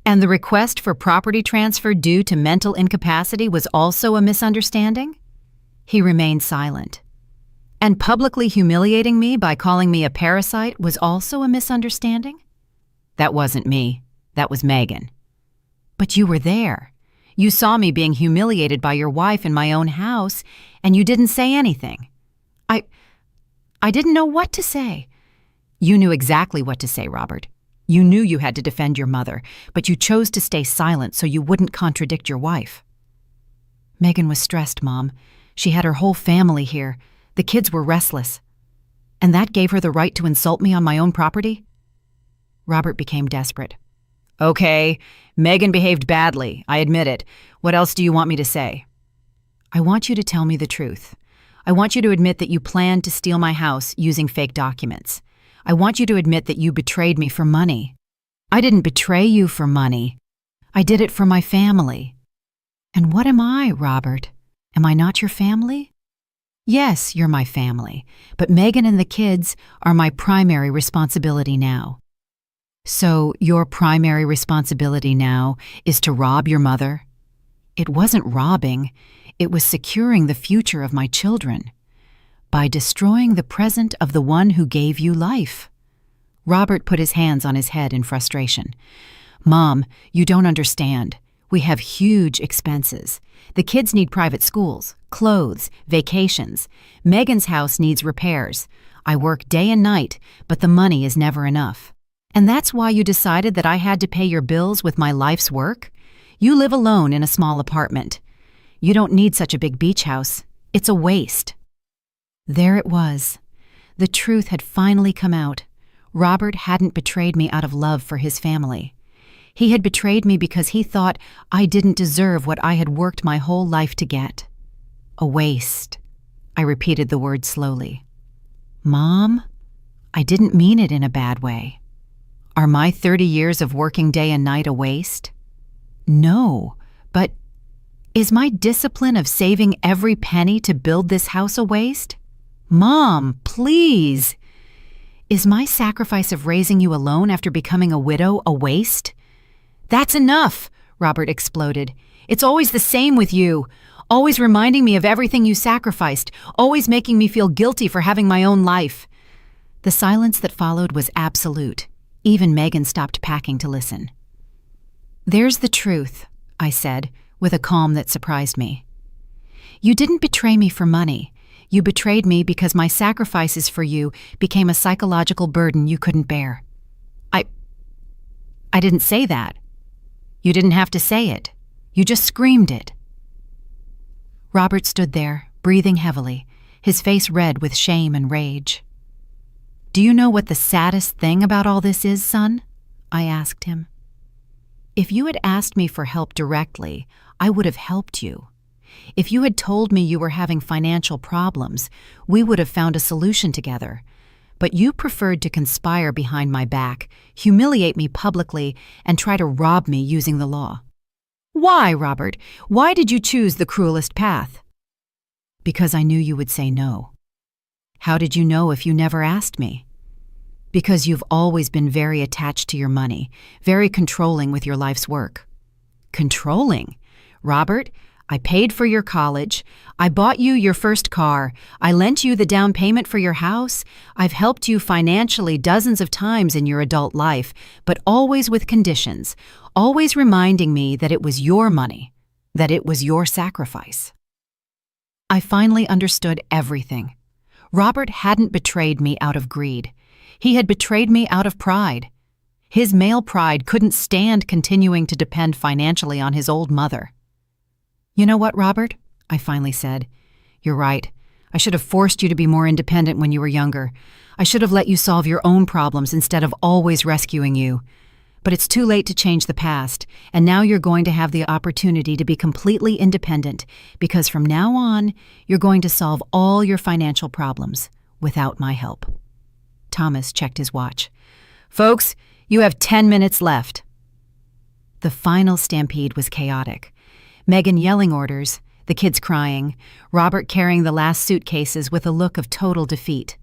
"And the request for property transfer due to mental incapacity was also a misunderstanding?" He remained silent. "And publicly humiliating me by calling me a parasite was also a misunderstanding?" "That wasn't me. That was Megan." "But you were there. You saw me being humiliated by your wife in my own house, and you didn't say anything." I didn't know what to say." "You knew exactly what to say, Robert. You knew you had to defend your mother, but you chose to stay silent so you wouldn't contradict your wife." "Megan was stressed, Mom. She had her whole family here. The kids were restless. And that gave her the right to insult me on my own property?" Robert became desperate. "Okay, Megan behaved badly. I admit it. What else do you want me to say?" "I want you to tell me the truth. I want you to admit that you planned to steal my house using fake documents. I want you to admit that you betrayed me for money." "I didn't betray you for money. I did it for my family." "And what am I, Robert? Am I not your family?" "Yes, you're my family, but Megan and the kids are my primary responsibility now." "So your primary responsibility now is to rob your mother?" "It wasn't robbing. It was securing the future of my children by destroying the present of the one who gave you life." Robert put his hands on his head in frustration. "Mom, you don't understand. We have huge expenses. The kids need private schools, clothes, vacations. Megan's house needs repairs. I work day and night, but the money is never enough. And that's why you decided that I had to pay your bills with my life's work? You live alone in a small apartment. You don't need such a big beach house. It's a waste." There it was. The truth had finally come out. Robert hadn't betrayed me out of love for his family. He had betrayed me because he thought I didn't deserve what I had worked my whole life to get. A waste. I repeated the word slowly. Mom, I didn't mean it in a bad way. Are my 30 years of working day and night a waste? No, but is my discipline of saving every penny to build this house a waste? Mom, please! Is my sacrifice of raising you alone after becoming a widow a waste? That's enough, Robert exploded. It's always the same with you. Always reminding me of everything you sacrificed, always making me feel guilty for having my own life. The silence that followed was absolute. Even Megan stopped packing to listen. There's the truth, I said, with a calm that surprised me. You didn't betray me for money. You betrayed me because my sacrifices for you became a psychological burden you couldn't bear. I didn't say that. You didn't have to say it. You just screamed it. Robert stood there, breathing heavily, his face red with shame and rage. Do you know what the saddest thing about all this is, son? I asked him. If you had asked me for help directly, I would have helped you. If you had told me you were having financial problems, we would have found a solution together. But you preferred to conspire behind my back, humiliate me publicly, and try to rob me using the law. Why, Robert? Why did you choose the cruelest path? Because I knew you would say no. How did you know if you never asked me? Because you've always been very attached to your money, very controlling with your life's work. Controlling? Robert, I paid for your college. I bought you your first car. I lent you the down payment for your house. I've helped you financially dozens of times in your adult life, but always with conditions, always reminding me that it was your money, that it was your sacrifice. I finally understood everything. Robert hadn't betrayed me out of greed. He had betrayed me out of pride. His male pride couldn't stand continuing to depend financially on his old mother. You know what, Robert? I finally said. You're right. I should have forced you to be more independent when you were younger. I should have let you solve your own problems instead of always rescuing you. But it's too late to change the past, and now you're going to have the opportunity to be completely independent, because from now on, you're going to solve all your financial problems without my help. Thomas checked his watch. Folks, you have 10 minutes left. The final stampede was chaotic. Megan yelling orders, the kids crying, Robert carrying the last suitcases with a look of total defeat.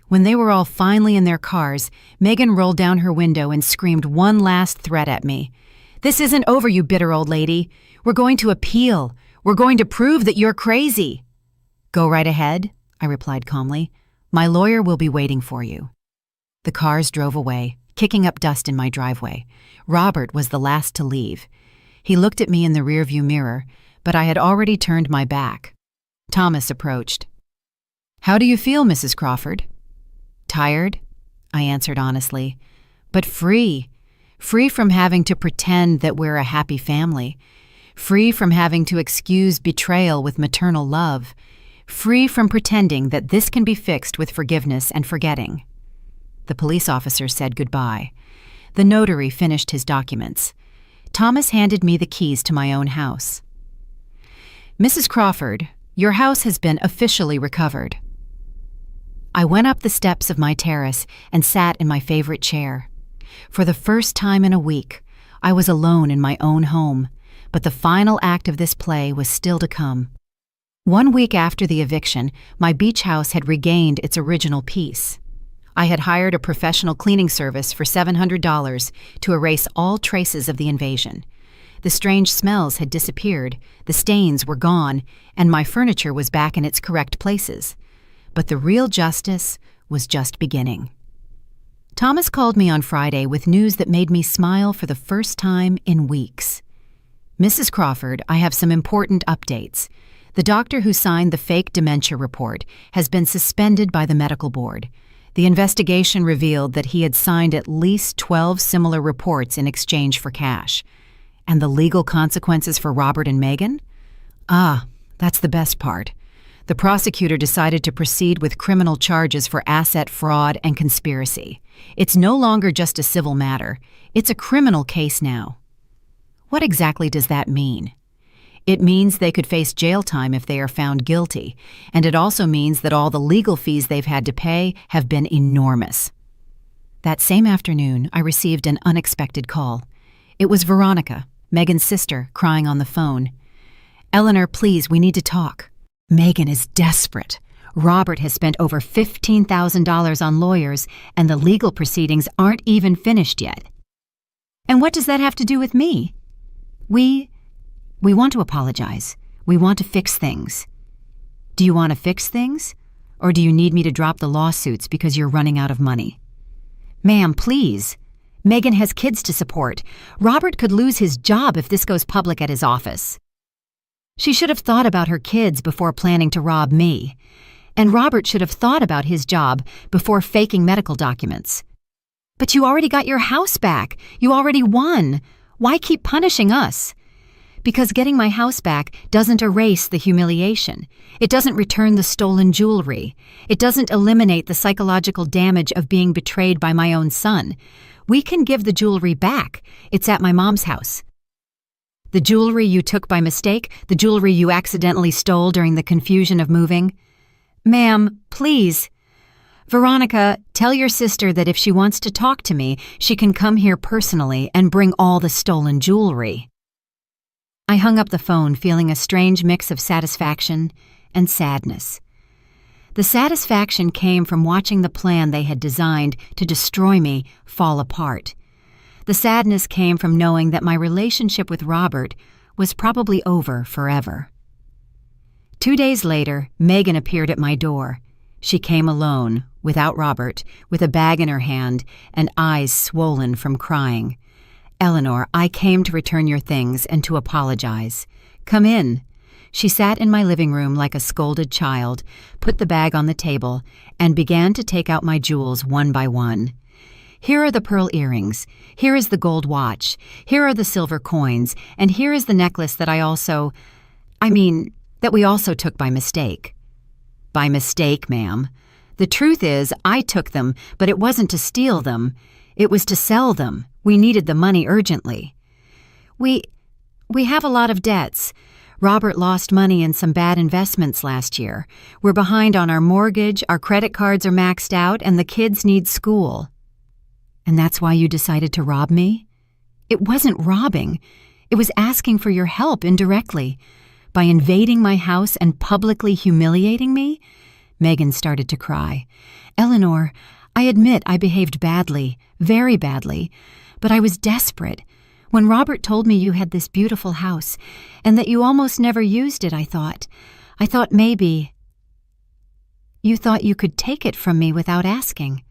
When they were all finally in their cars, Megan rolled down her window and screamed one last threat at me. This isn't over, you bitter old lady. We're going to appeal. We're going to prove that you're crazy. Go right ahead, I replied calmly. My lawyer will be waiting for you. The cars drove away, kicking up dust in my driveway. Robert was the last to leave. He looked at me in the rearview mirror, but I had already turned my back. Thomas approached. How do you feel, Mrs. Crawford? Tired, I answered honestly, but free. Free from having to pretend that we're a happy family. Free from having to excuse betrayal with maternal love. Free from pretending that this can be fixed with forgiveness and forgetting. The police officer said goodbye. The notary finished his documents. Thomas handed me the keys to my own house. Mrs. Crawford, your house has been officially recovered. I went up the steps of my terrace and sat in my favorite chair. For the first time in a week, I was alone in my own home, but the final act of this play was still to come. 1 week after the eviction, my beach house had regained its original peace. I had hired a professional cleaning service for $700 to erase all traces of the invasion. The strange smells had disappeared, the stains were gone, and my furniture was back in its correct places. But the real justice was just beginning. Thomas called me on Friday with news that made me smile for the first time in weeks. Mrs. Crawford, I have some important updates. The doctor who signed the fake dementia report has been suspended by the medical board. The investigation revealed that he had signed at least 12 similar reports in exchange for cash. And the legal consequences for Robert and Megan? That's the best part. The prosecutor decided to proceed with criminal charges for asset fraud and conspiracy. It's no longer just a civil matter. It's a criminal case now. What exactly does that mean? It means they could face jail time if they are found guilty, and it also means that all the legal fees they've had to pay have been enormous. That same afternoon, I received an unexpected call. It was Veronica, Megan's sister, crying on the phone. "Eleanor, please, we need to talk." Megan is desperate. Robert has spent over $15,000 on lawyers, and the legal proceedings aren't even finished yet. "And what does that have to do with me?" We want to apologize. We want to fix things." "Do you want to fix things? Or do you need me to drop the lawsuits because you're running out of money?" "Ma'am, please. Megan has kids to support. Robert could lose his job if this goes public at his office. She should have thought about her kids before planning to rob me. And Robert should have thought about his job before faking medical documents." "But you already got your house back. You already won. Why keep punishing us?" "Because getting my house back doesn't erase the humiliation. It doesn't return the stolen jewelry. It doesn't eliminate the psychological damage of being betrayed by my own son. We can give the jewelry back. It's at my mom's house." "The jewelry you took by mistake? The jewelry you accidentally stole during the confusion of moving?" "Ma'am, please." "Veronica, tell your sister that if she wants to talk to me, she can come here personally and bring all the stolen jewelry." I hung up the phone feeling a strange mix of satisfaction and sadness. The satisfaction came from watching the plan they had designed to destroy me fall apart. The sadness came from knowing that my relationship with Robert was probably over forever. 2 days later, Megan appeared at my door. She came alone, without Robert, with a bag in her hand and eyes swollen from crying. "Eleanor, I came to return your things and to apologize. Come in." She sat in my living room like a scolded child, put the bag on the table, and began to take out my jewels one by one. "Here are the pearl earrings. Here is the gold watch. Here are the silver coins. And here is the necklace that that we also took by mistake." "By mistake, ma'am. The truth is, I took them, but it wasn't to steal them. It was to sell them. We needed the money urgently." We have a lot of debts. Robert lost money in some bad investments last year. We're behind on our mortgage, our credit cards are maxed out, and the kids need school." "And that's why you decided to rob me?" "It wasn't robbing. It was asking for your help indirectly. By invading my house and publicly humiliating me?" Megan started to cry. "Eleanor, I admit I behaved badly, very badly, but I was desperate. When Robert told me you had this beautiful house and that you almost never used it, I thought maybe you thought you could take it from me without asking.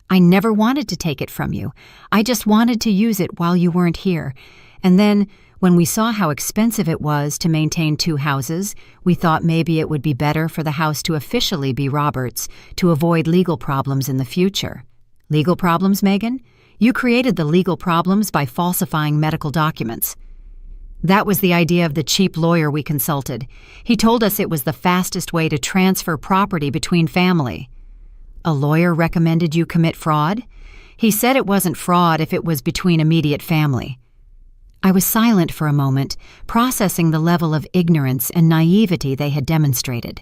I never wanted to take it from you. I just wanted to use it while you weren't here. And then, when we saw how expensive it was to maintain 2 houses, we thought maybe it would be better for the house to officially be Robert's to avoid legal problems in the future." "Legal problems, Megan? You created the legal problems by falsifying medical documents." "That was the idea of the cheap lawyer we consulted. He told us it was the fastest way to transfer property between family." "A lawyer recommended you commit fraud?" "He said it wasn't fraud if it was between immediate family." I was silent for a moment, processing the level of ignorance and naivety they had demonstrated.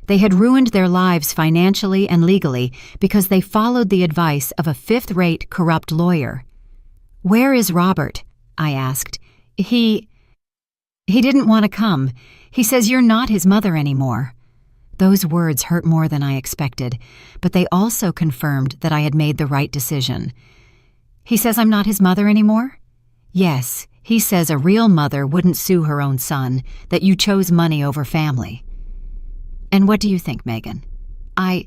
They had ruined their lives financially and legally because they followed the advice of a fifth-rate corrupt lawyer. "Where is Robert?" I asked. He didn't want to come. He says you're not his mother anymore." Those words hurt more than I expected, but they also confirmed that I had made the right decision. "He says I'm not his mother anymore?" "Yes, he says a real mother wouldn't sue her own son, that you chose money over family." "And what do you think, Megan?" I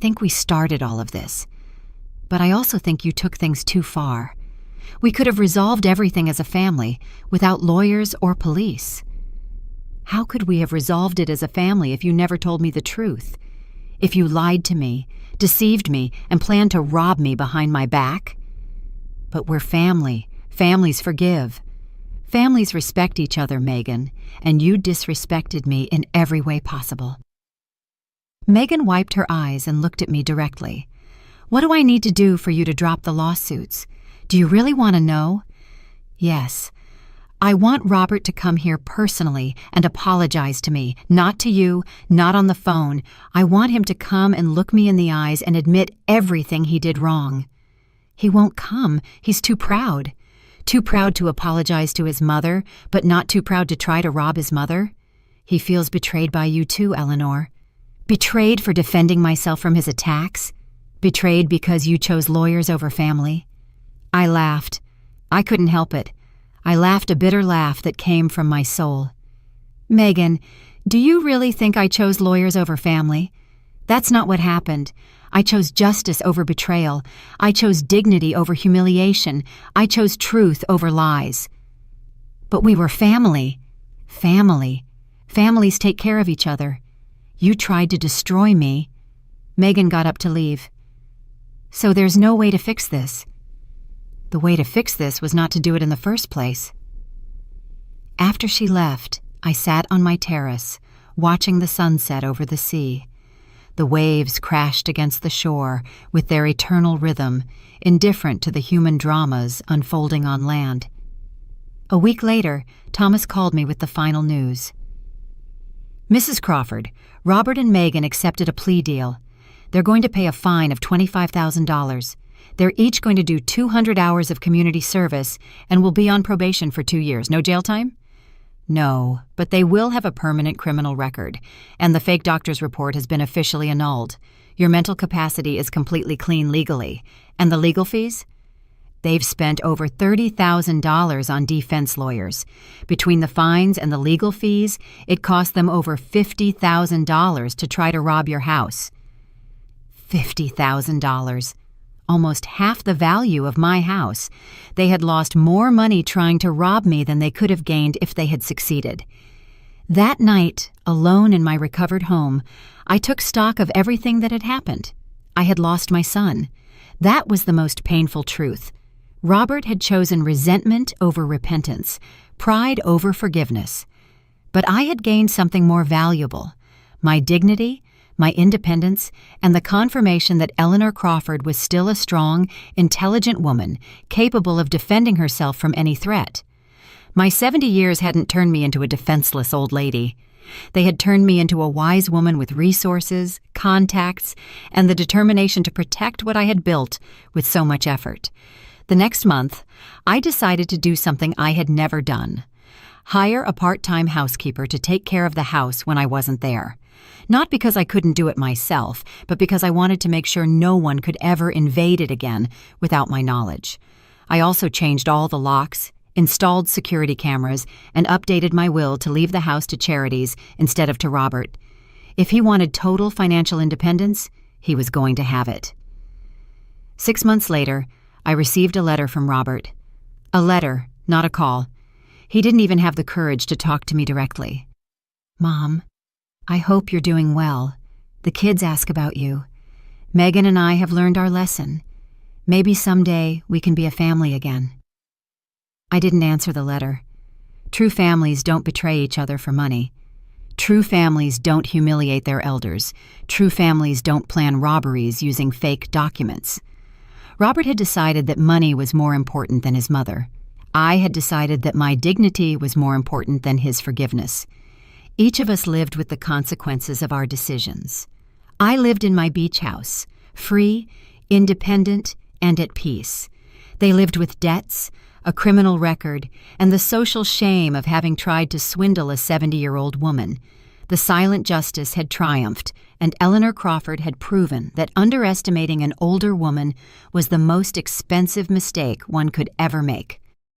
think we started all of this, but I also think you took things too far. We could have resolved everything as a family without lawyers or police." "How could we have resolved it as a family if you never told me the truth? If you lied to me, deceived me, and planned to rob me behind my back?" "But we're family. Families forgive. Families respect each other, Megan, and you disrespected me in every way possible." Megan wiped her eyes and looked at me directly. "What do I need to do for you to drop the lawsuits? Do you really want to know?" "Yes. I want Robert to come here personally and apologize to me, not to you, not on the phone. I want him to come and look me in the eyes and admit everything he did wrong. He won't come. He's too proud. Too proud to apologize to his mother, but not too proud to try to rob his mother. He feels betrayed by you too, Eleanor. Betrayed for defending myself from his attacks. Betrayed because you chose lawyers over family. I laughed. I couldn't help it. I laughed a bitter laugh that came from my soul. Megan, do you really think I chose lawyers over family? That's not what happened. I chose justice over betrayal. I chose dignity over humiliation. I chose truth over lies. But we were family. Family. Families take care of each other. You tried to destroy me. Megan got up to leave. So there's no way to fix this. The way to fix this was not to do it in the first place. After she left, I sat on my terrace, watching the sunset over the sea. The waves crashed against the shore with their eternal rhythm, indifferent to the human dramas unfolding on land. A week later, Thomas called me with the final news. Mrs. Crawford, Robert and Megan accepted a plea deal. They're going to pay a fine of $25,000. They're each going to do 200 hours of community service and will be on probation for 2 years. No jail time? No, but they will have a permanent criminal record, and the fake doctor's report has been officially annulled. Your mental capacity is completely clean legally. And the legal fees? They've spent over $30,000 on defense lawyers. Between the fines and the legal fees, it cost them over $50,000 to try to rob your house. $50,000. Almost half the value of my house. They had lost more money trying to rob me than they could have gained if they had succeeded. That night, alone in my recovered home, I took stock of everything that had happened. I had lost my son. That was the most painful truth. Robert had chosen resentment over repentance, pride over forgiveness. But I had gained something more valuable: my dignity, my independence, and the confirmation that Eleanor Crawford was still a strong, intelligent woman, capable of defending herself from any threat. My 70 years hadn't turned me into a defenseless old lady. They had turned me into a wise woman with resources, contacts, and the determination to protect what I had built with so much effort. The next month, I decided to do something I had never done: hire a part-time housekeeper to take care of the house when I wasn't there. Not because I couldn't do it myself, but because I wanted to make sure no one could ever invade it again without my knowledge. I also changed all the locks, installed security cameras, and updated my will to leave the house to charities instead of to Robert. If he wanted total financial independence, he was going to have it. 6 months later, I received a letter from Robert. A letter, not a call. He didn't even have the courage to talk to me directly. Mom, I hope you're doing well. The kids ask about you. Megan and I have learned our lesson. Maybe someday we can be a family again. I didn't answer the letter. True families don't betray each other for money. True families don't humiliate their elders. True families don't plan robberies using fake documents. Robert had decided that money was more important than his mother. I had decided that my dignity was more important than his forgiveness. Each of us lived with the consequences of our decisions. I lived in my beach house, free, independent, and at peace. They lived with debts, a criminal record, and the social shame of having tried to swindle a 70-year-old woman. The silent justice had triumphed, and Eleanor Crawford had proven that underestimating an older woman was the most expensive mistake one could ever make.